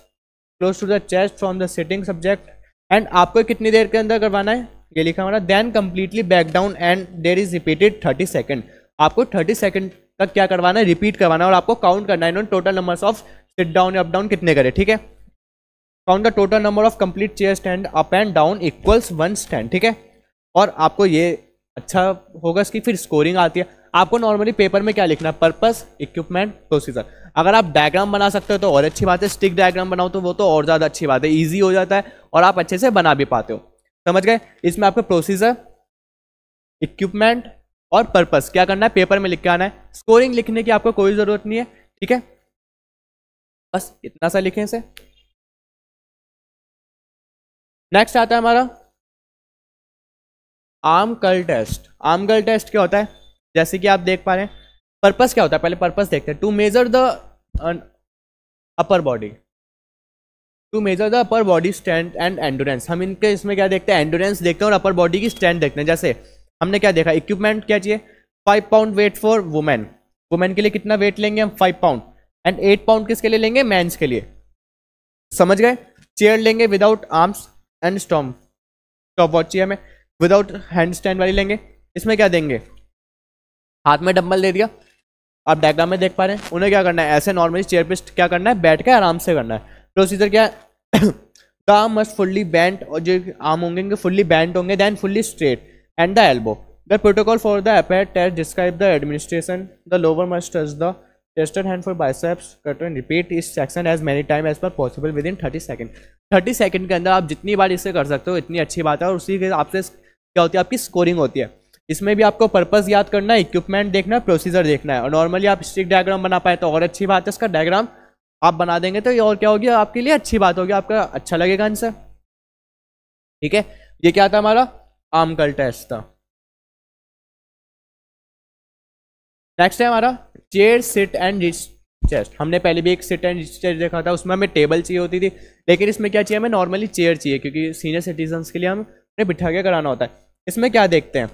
Speaker 1: close to the chest from the sitting subject. And आपको कितनी देर के अंदर करवाना है, ये लिखा हमारा, then completely back down and there is repeated 30 second. आपको 30 सेकंड तक क्या करवाना है, रिपीट करवाना है, और आपको काउंट करना है इन्होंने total numbers of sit down up down कितने करे। ठीक है, count the total number of complete chair stand up and down equals 1 stand. ठीक है, और आपको ये अच्छा होगा इसकी फिर स्कोरिंग आती है। आपको नॉर्मली पेपर में क्या लिखना है, पर्पस, इक्विपमेंट, प्रोसीजर। अगर आप डायग्राम बना सकते हो तो और अच्छी बात है, स्टिक डायग्राम बनाओ तो वो तो और ज़्यादा अच्छी बात है, ईजी हो जाता है और आप अच्छे से बना भी पाते हो। समझ गए। इसमें आपको प्रोसीजर, इक्विपमेंट और पर्पस क्या करना है, पेपर में लिख के आना है। स्कोरिंग लिखने की आपको कोई ज़रूरत नहीं है। ठीक है, बस इतना सा लिखें इसे। नेक्स्ट आता है हमारा arm curl test. Arm curl test क्या होता है, जैसे कि आप देख पा रहे हैं, पर्पस क्या होता है, पहले पर्पस देखते हैं। To measure the upper body, to measure the upper body strength and endurance. हम इनके इसमें क्या देखते हैं, एंडोरेंस देखते हैं और अपर बॉडी की स्ट्रेंथ देखते हैं। जैसे हमने क्या देखा, इक्विपमेंट क्या चाहिए, 5 pound weight for women. Women के लिए कितना वेट लेंगे हम, 5 पाउंड, एंड 8 पाउंड किसके लिए लेंगे, मेंस के लिए। समझ गए। चेयर लेंगे without arms and stop watch चाहिए हमें, विदाउट हैंड स्टैंड वाली लेंगे। इसमें क्या देंगे, हाथ में डंबल दे दिया, आप डायग्राम में देख पा रहे हैं। उन्हें क्या करना है, ऐसे नॉर्मली चेयर पे क्या करना है, बैठ के आराम से करना है। प्रोसीजर क्या है, the arm must fully bent, और जो आर्म होंगे फुल्ली बेंट होंगे, then fully straight and the elbow. The protocol for the upper test describe the administration, the lower must touch the tested hand for biceps cut and repeat is section as many time as per possible within 30 second. 30 second के अंदर आप जितनी बार इसे कर सकते हो इतनी अच्छी बात है, और उसी के आपसे क्या होती है, आपकी स्कोरिंग होती है। इसमें भी आपको पर्पस याद करना है, इक्विपमेंट देखना है, प्रोसीजर देखना है, और नॉर्मली आप स्टिक डायग्राम बना पाए तो और अच्छी बात है। इसका डायग्राम आप बना देंगे तो ये और क्या होगी, आपके लिए अच्छी बात होगी, आपका अच्छा लगेगा आंसर। ठीक है, ये क्या था हमारा आर्म कर्ल टेस्ट था। नेक्स्ट है हमारा chair sit and rich chest. हमने पहले भी एक सिट एंड रिच चेस्ट देखा था, उसमें हमें टेबल चाहिए होती थी, लेकिन इसमें क्या चाहिए, हमें नॉर्मली चेयर चाहिए, क्योंकि सीनियर सिटीजन्स के लिए हमें बिठा के कराना होता है। इसमें क्या देखते हैं,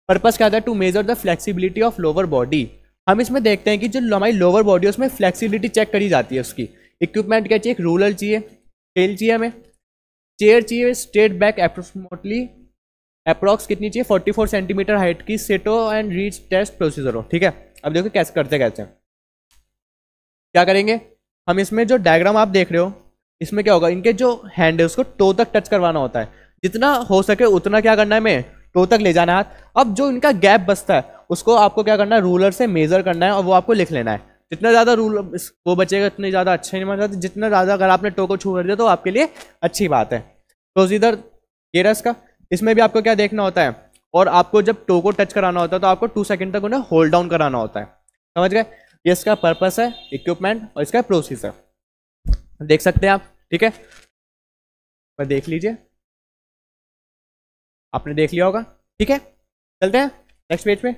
Speaker 1: पर्पस क्या था, to measure the flexibility of lower body. हम इसमें देखते हैं कि जो हमारी लोअर बॉडी है उसमें फ्लेक्सिबिलिटी चेक करी जाती है उसकी। इक्विपमेंट क्या चाहिए, एक रूलर चाहिए, स्केल चाहिए हमें, चेयर चाहिए स्ट्रेट बैक अप्रोक्सीमेटली अप्रॉक्स कितनी चाहिए, 44 सेंटीमीटर हाइट की सेटो एंड रीच टेस्ट प्रोसीजर हो, ठीक है। अब देखो कैसे करते कैसे क्या करेंगे हम। इसमें जो डायग्राम आप देख रहे हो इसमें क्या होगा, इनके जो हैंड है उसको टो तक टच करवाना होता है, जितना हो सके उतना क्या करना है, हमें टो तक ले जाना है हाथ। अब जो इनका गैप बचता है उसको आपको क्या करना है, रूलर से मेजर करना है और वो आपको लिख लेना है। जितना ज़्यादा रूल वो बचेगा उतनी ज़्यादा अच्छा नहीं माना जाता, जितना ज़्यादा अगर आपने टो को छू कर दिया तो आपके लिए अच्छी बात है। प्रोसीजर ये रहा इसका। इसमें भी आपको क्या देखना होता है, और आपको जब टो को टच कराना होता है तो आपको 2 सेकंड तक उन्हें होल्ड डाउन कराना होता है, समझ गए। ये इसका पर्पस है, इक्विपमेंट और इसका प्रोसीजर देख सकते हैं आप, ठीक है। पर देख लीजिए, आपने देख लिया होगा, ठीक है। चलते हैं नेक्स्ट पेज पे।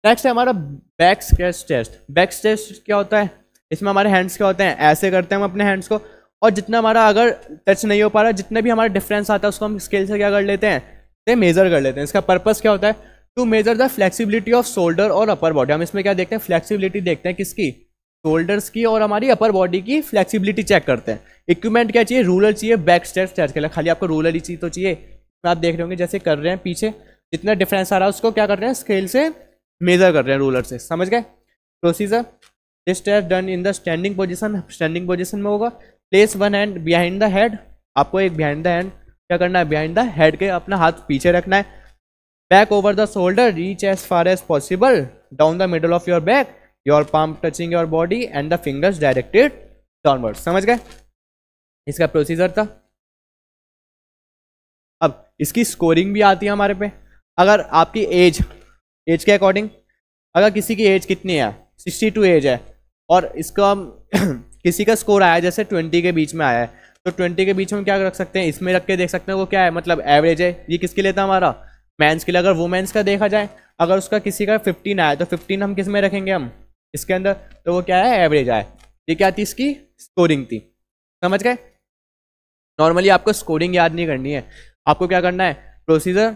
Speaker 1: नेक्स्ट है हमारा back stretch test. Back stretch क्या होता है, इसमें हमारे हैंड्स क्या होते हैं, ऐसे करते हैं हम अपने हैंड्स को, और जितना हमारा अगर टच नहीं हो पा रहा, जितने भी हमारा डिफरेंस आता है उसको हम स्केल से क्या कर लेते हैं, से मेजर कर लेते हैं। इसका पर्पस क्या होता है, to measure the flexibility of shoulder और अपर बॉडी। हम इसमें क्या देखते हैं, फ्लेक्सिबिलिटी देखते हैं, किसकी, शोल्डर्स की और हमारी अपर बॉडी की फ्लेक्सिबिलिटी चेक करते हैं। इक्विपमेंट क्या चाहिए, रूलर चाहिए बैक स्ट्रेच टेस्ट के लिए, खाली आपको रूलर ही चाहिए तो चाहिए। आप देख रहे होंगे जैसे कर रहे हैं पीछे, जितना डिफरेंस आ रहा है उसको क्या कर रहे हैं, स्केल से मेजर कर रहे हैं रूलर से, समझ गए। Procedure, this test done in the standing position. Standing position में होगा। Place one hand behind the head, आपको एक बिहाइंड द हैंड क्या करना है, बिहाइंड द हेड के अपना हाथ पीछे रखना है। Back over the shoulder, reach as far as possible down the middle of your back, your palm touching your body and the fingers directed downward, समझ गए। इसका प्रोसीजर था। अब इसकी स्कोरिंग भी आती है हमारे पे। अगर आपकी एज के अकॉर्डिंग, अगर किसी की एज कितनी है, 62 एज है, और इसका किसी का स्कोर आया जैसे 20 के बीच में आया है, तो 20 के बीच में क्या रख सकते हैं, इसमें रख के देख सकते हैं वो क्या है, मतलब एवरेज है। ये किसके लिए था, हमारा मैंस के लिए। अगर वुमेन्स का देखा जाए, अगर उसका किसी का 15 आया तो 15 हम किस में रखेंगे, हम इसके अंदर, तो वो क्या है, एवरेज आया। ये क्या थी, इसकी स्कोरिंग थी, समझ गए। नॉर्मली आपको स्कोरिंग याद नहीं करनी है, आपको क्या करना है, प्रोसीजर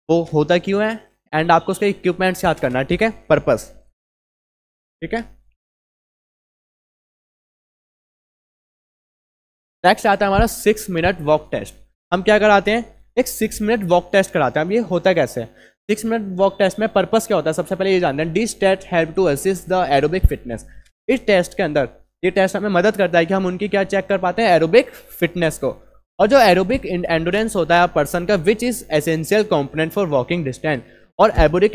Speaker 1: वो होता क्यों है, एंड आपको उसके इक्विपमेंट्स याद करना है, ठीक है, पर्पस, ठीक है। नेक्स्ट आता है हमारा 6 मिनट वॉक टेस्ट। हम क्या कराते हैं, एक 6 मिनट वॉक टेस्ट कराते हैं। अब ये होता कैसे है, 6 मिनट वॉक टेस्ट में पर्पस क्या होता है, सबसे पहले ये जानते हैं। This test help to assist the aerobic fitness. इस टेस्ट के अंदर ये टेस्ट हमें मदद करता है कि हम उनकी क्या चेक कर पाते हैं, एरोबिक फिटनेस को। और जो एरोबिक एंडोरेंस होता है पर्सन का, which is essential component for walking distance. और एरोबिक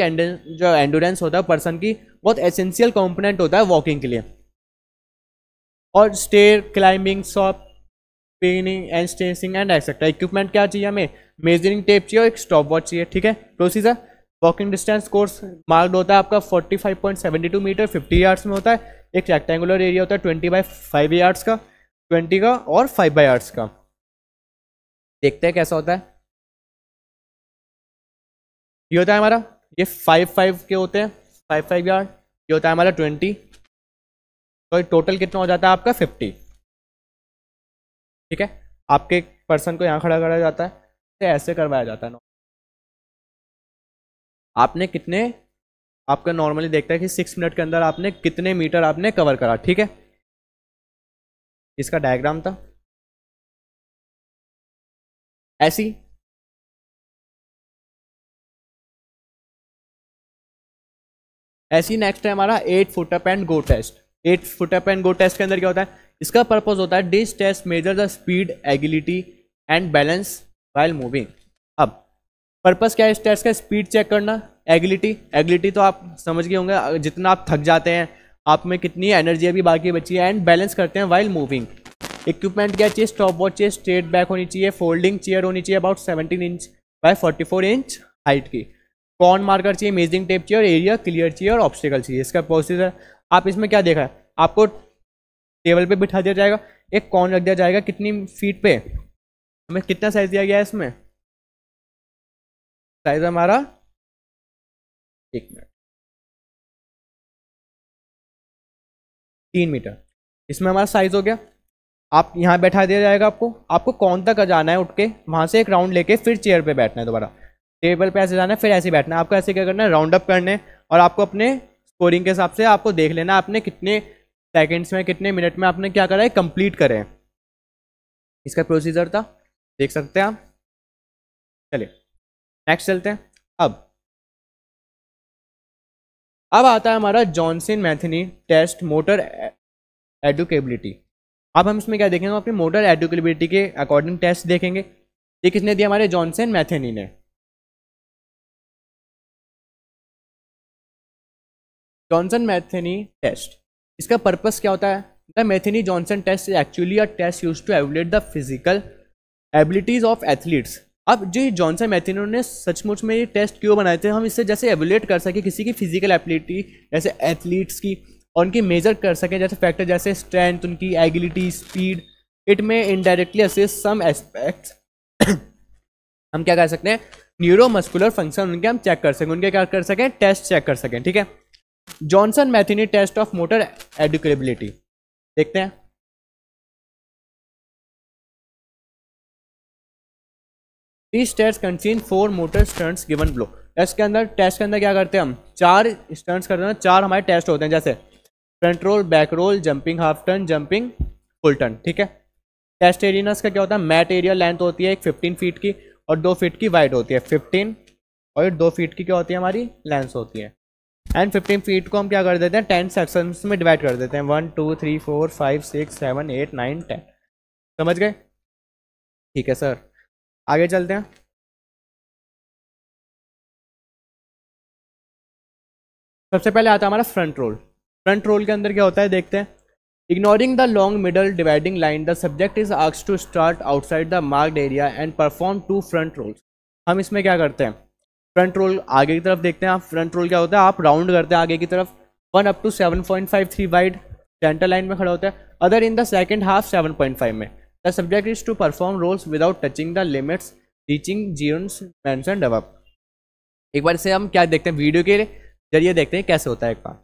Speaker 1: जो एंडोरेंस होता है पर्सन की, बहुत एसेंशियल कंपोनेंट होता है वॉकिंग के लिए। और stair climbing, shopping and स्टेसिंग एंड एक्सेट्रा। इक्विपमेंट क्या चाहिए हमें, मेजरिंग टेप चाहिए और एक स्टॉप वॉच चाहिए, ठीक है। Procedure, walking distance course marked होता है आपका 45.72 मीटर 50 यार्ड्स में होता है। एक रेक्टेंगुलर एरिया होता है 20/5 यार्ड्स का, 20 का और 5 यार्ड्स का। देखते हैं कैसा होता है। ये होता है हमारा, ये 5 के होते हैं, 5 यार्ड। ये होता है हमारा 20, तो टोटल कितना हो जाता है आपका 50, ठीक है। आपके पर्सन को यहाँ खड़ा करा जाता है, तो ऐसे करवाया जाता है। आपने कितने, आपका नॉर्मली देखता है कि 6 मिनट के अंदर आपने कितने मीटर आपने कवर करा, ठीक है। इसका डायग्राम था ऐसी। नेक्स्ट है हमारा 8 foot up and go test. 8 foot up and go test के अंदर क्या होता है, इसका पर्पस होता है this test measure the speed, agility and balance while moving. अब पर्पस क्या है इस टेस्ट का, स्पीड चेक करना, एगिलिटी तो आप समझ गए होंगे, जितना आप थक जाते हैं, आप में कितनी एनर्जी अभी बाकी बची है, एंड बैलेंस करते हैं व्हाइल मूविंग। इक्विपमेंट क्या चाहिए, स्टॉप वॉच चाहिए, स्ट्रेट बैक होनी चाहिए, फोल्डिंग चेयर होनी चाहिए about 17 inch by 44 inch height की, कॉर्न मार्कर चाहिए, मेजरिंग टेप चाहिए, और एरिया क्लियर चाहिए और ऑब्स्टिकल चाहिए। इसका प्रोसीजर आप इसमें क्या देखा है, आपको टेबल पे बिठा दिया जाएगा, एक कॉर्न रख दिया जाएगा, कितनी फीट पे, हमें कितना साइज दिया गया है इसमें, साइज हमारा 1 मिनट 3 मीटर, इसमें हमारा साइज हो गया। आप यहाँ बैठा दिया जाएगा, आपको कौन तक जाना है, उठ के वहाँ से एक राउंड लेके फिर चेयर पे बैठना है, दोबारा टेबल पे ऐसे जाना है, फिर ऐसे बैठना है। आपको ऐसे क्या करना है, राउंड अप करने, और आपको अपने स्कोरिंग के हिसाब से आपको देख लेना आपने कितने सेकेंड्स में, कितने मिनट में आपने क्या करा है, कंप्लीट करें। इसका प्रोसीजर था, देख सकते हैं आप। चलिए नेक्स्ट चलते हैं। अब आता है हमारा जॉनसन मैथनी टेस्ट मोटर एडुकेबिलिटी। अब हम इसमें क्या देखेंगे, अपनी मोटर एडुकेबिलिटी के अकॉर्डिंग टेस्ट देखेंगे। ये किसने दिया, हमारे जॉनसन मैथनी ने। जॉनसन मैथनी टेस्ट, इसका पर्पस क्या होता है? The Metheny Johnson test is actually a test used to evaluate the physical abilities of athletes. अब जो जॉनसन मैथनी ने सचमुच में ये टेस्ट क्यों बनाए थे, हम इससे जैसे एवेलुएट कर सके किसी की फिजिकल एबिलिटी, जैसे एथलीट्स की, और उनकी मेजर कर सकें जैसे फैक्टर जैसे स्ट्रेंथ, उनकी एगिलिटी, स्पीड। इट में इनडायरेक्टली असिस्ट सम एस्पेक्ट्स हम क्या कर सकते हैं, न्यूरोमस्कुलर फंक्शन उनके हम चेक कर सकें, उनके क्या कर सकें, टेस्ट चेक कर सकें। ठीक है, Johnson Metheny test of motor एडुकेबिलिटी देखते हैं। These tests contain 4 motor stunts given below। Test के अंदर क्या करते हैं हम, 4 स्टंट्स करते हैं, 4 हमारे टेस्ट होते हैं, जैसे front roll, back roll, jumping half turn, jumping full turn. ठीक है, टेस्ट एरिया का क्या होता है, मैट एरिया लेंथ होती है एक 15 फीट की और 2 फीट की वाइड होती है, 15 और 2 फीट की क्या होती है हमारी लेंथ होती है। एंड 15 फीट को हम क्या कर देते हैं, 10 सेक्शंस में डिवाइड कर देते हैं, 1 2 3 4 5 6 7 8 9 10। समझ गए? ठीक है सर, आगे चलते हैं। सबसे पहले आता है हमारा फ्रंट रोल। फ्रंट रोल के अंदर क्या होता है देखते हैं। Ignoring the long middle dividing line, the subject is asked to start outside the marked area and perform 2 front rolls. हम इसमें क्या करते हैं, फ्रंट रोल आगे की तरफ देखते हैं। आप फ्रंट रोल क्या होता है, आप राउंड करते हैं आगे की तरफ, 1 up to 7.53 wide centre line में खड़ा होता है, other in the second half 7.5 में। The subject is to perform rolls without touching the limits reaching zeros mentioned above. एक बार से हम क्या देखते हैं, वीडियो के जरिए देखते हैं कैसे होता है एक बार।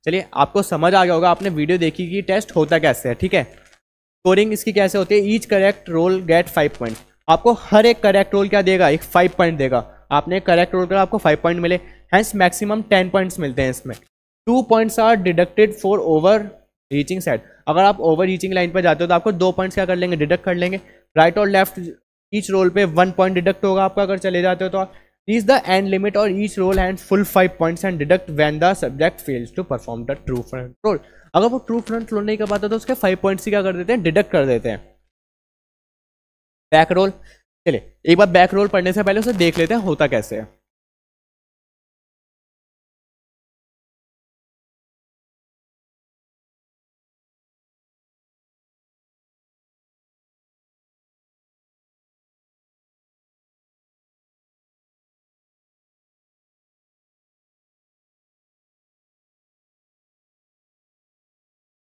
Speaker 1: चलिए आपको समझ आ गया होगा, आपने वीडियो देखी कि टेस्ट होता कैसे है। ठीक है, स्कोरिंग इसकी कैसे होती है, each correct roll get 5 point. आपको हर एक करेक्ट रोल क्या देगा, एक 5 पॉइंट देगा। आपने एक करेक्ट रोल करा, आपको 5 पॉइंट मिले, हैंस मैक्सिमम 10 पॉइंट्स मिलते हैं इसमें। 2 points are deducted for over reaching side. अगर आप ओवर रीचिंग लाइन पर जाते हो तो आपको 2 पॉइंट्स क्या कर लेंगे, डिडक्ट कर लेंगे। राइट और लेफ्ट ईच रोल पे 1 पॉइंट डिडक्ट होगा आपका अगर चले जाते हो तो। Reach the end limit or each roll hands full 5 points and deduct when the subject fails to perform the true front roll। अगर वो true front roll नहीं कर पाता तो उसके 5 points ही क्या कर देते हैं, डिडक्ट कर देते हैं। बैक रोल, चलिए एक बार बैक रोल पढ़ने से पहले उसे देख लेते हैं होता कैसे है।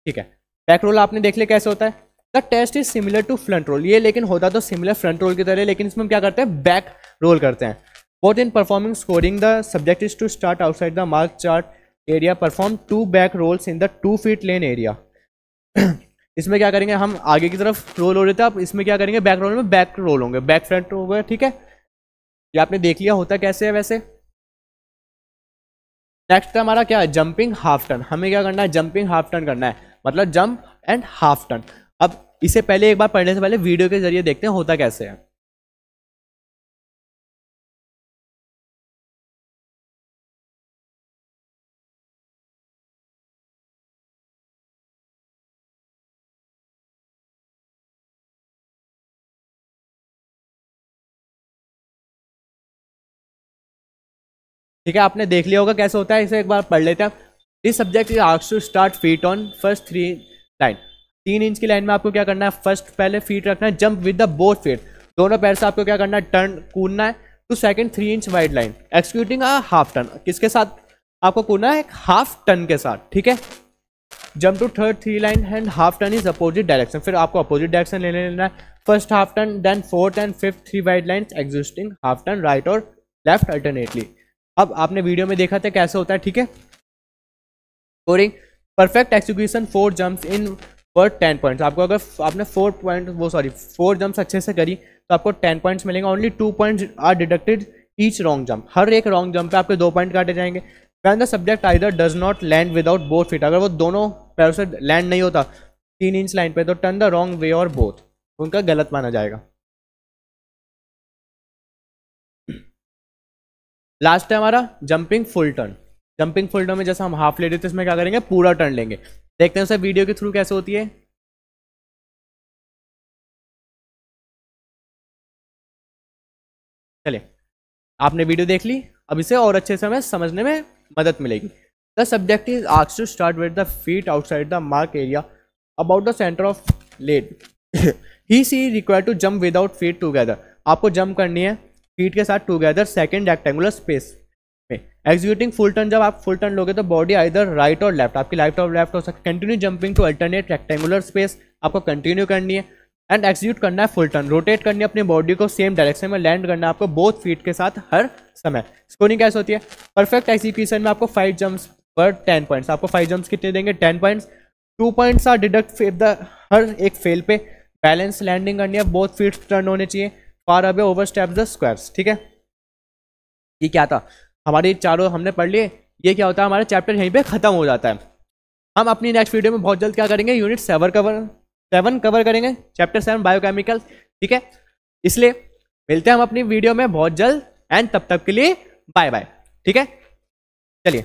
Speaker 1: ठीक है, बैक रोल आपने देख लिया कैसे होता है। The test is similar to front roll, ये लेकिन होता तो सिमिलर फ्रंट रोल की तरह, लेकिन इसमें हम क्या करते हैं, बैक रोल करते हैं। Both in performing scoring the subject is to start outside the mark chart area, perform 2 back rolls in the 2 feet lane area. इसमें क्या करेंगे, हम आगे की तरफ रोल हो रहे थे, आप इसमें क्या करेंगे, बैक रोल में बैक रोल होंगे, बैक फ्रंट हो गए। ठीक है, ये आपने देख लिया होता कैसे है वैसे। नेक्स्ट हमारा क्या है, जंपिंग हाफ टर्न। हमें क्या करना है, जंपिंग हाफ टर्न करना है, मतलब जंप एंड हाफ टर्न। अब इसे पहले एक बार पढ़ने से पहले वीडियो के जरिए देखते हैं होता कैसे है। ठीक है, आपने देख लिया होगा कैसे होता है, इसे एक बार पढ़ लेते हैं। This subject is asked to start feet on first 3 line. 3 inch की लाइन में आपको क्या करना है, फर्स्ट पहले फीट रखना है, jump with the both feet, दोनों पैर से आपको क्या करना है, टर्न कूदना है two second 3 inch wide line, executing a half turn. किसके साथ आपको कूदना है, एक हाफ टर्न के साथ। ठीक है, jump to third 3 line and half turn is opposite direction, फिर आपको अपोजिट डायरेक्शन लेना है। First half turn then fourth and fifth 3 wide lines existing half turn right और लेफ्ट अल्टरनेटली। अब आपने वीडियो में देखा था कैसे होता है, ठीक है। स्कोरिंग परफेक्ट एक्सिक्यूशन 4 जंप्स इन वर्थ 10 पॉइंट्स। आपको अगर आपने 4 जंप्स अच्छे से करी तो आपको 10 पॉइंट्स मिलेंगे। Only 2 points are deducted each wrong jump, हर एक रॉन्ग जंप पे आपके 2 पॉइंट काटे जाएंगे। When the subject either does not land without both feet, अगर वो दोनों पैरों से लैंड नहीं होता 3 इंच लाइन पे, तो टर्न द रॉन्ग वे और बोथ, उनका गलत माना जाएगा। लास्ट है हमारा jumping full turn. Jumping full turn में जैसे हम हाफ ले रहे थे, इसमें क्या करेंगे, पूरा टर्न लेंगे। देखते हैं उसे वीडियो के थ्रू कैसे होती है। चलिए, आपने वीडियो देख ली, अब इसे और अच्छे से हमें समझने में मदद मिलेगी। The subject is asked to start with the feet outside the mark area about the centre of lead. He she required to jump without feet together. आपको जंप करनी है फीट के साथ टुगेदर सेकंड रेक्टेंगुलर स्पेस में। Executing full turn, जब आप full turn लोगे तो बॉडी आइदर राइट और लेफ्ट, आपकी राइट और लेफ्ट हो सकती है। Continue jumping to alternate rectangular space, आपको कंटिन्यू करनी है। एंड एक्सिक्यूट करना है फुल टर्न, रोटेट करनी है अपनी बॉडी को सेम डायरेक्शन में, लैंड करना है आपको बोथ फीट के साथ हर समय। स्कोरिंग कैसे होती है, परफेक्ट एग्जीक्यूशन में आपको 5 जंप्स पर 10 पॉइंट्स। आपको 5 जंप्स कितने देंगे, 10 points. 2 points are deduct the हर एक फेल पे। बैलेंस लैंडिंग करनी है, बोथ फीट टर्न होने चाहिए, far away over step the squares, ठीक है। ये क्या था, हमारे चारों हमने पढ़ लिए। ये क्या होता है, हमारा चैप्टर यहीं पे खत्म हो जाता है। हम अपनी नेक्स्ट वीडियो में बहुत जल्द क्या करेंगे, यूनिट 7 कवर करेंगे, चैप्टर 7 बायोकेमिकल, ठीक है। इसलिए मिलते हैं हम अपनी वीडियो में बहुत जल्द, एंड तब तक के लिए बाय बाय, ठीक है। चलिए।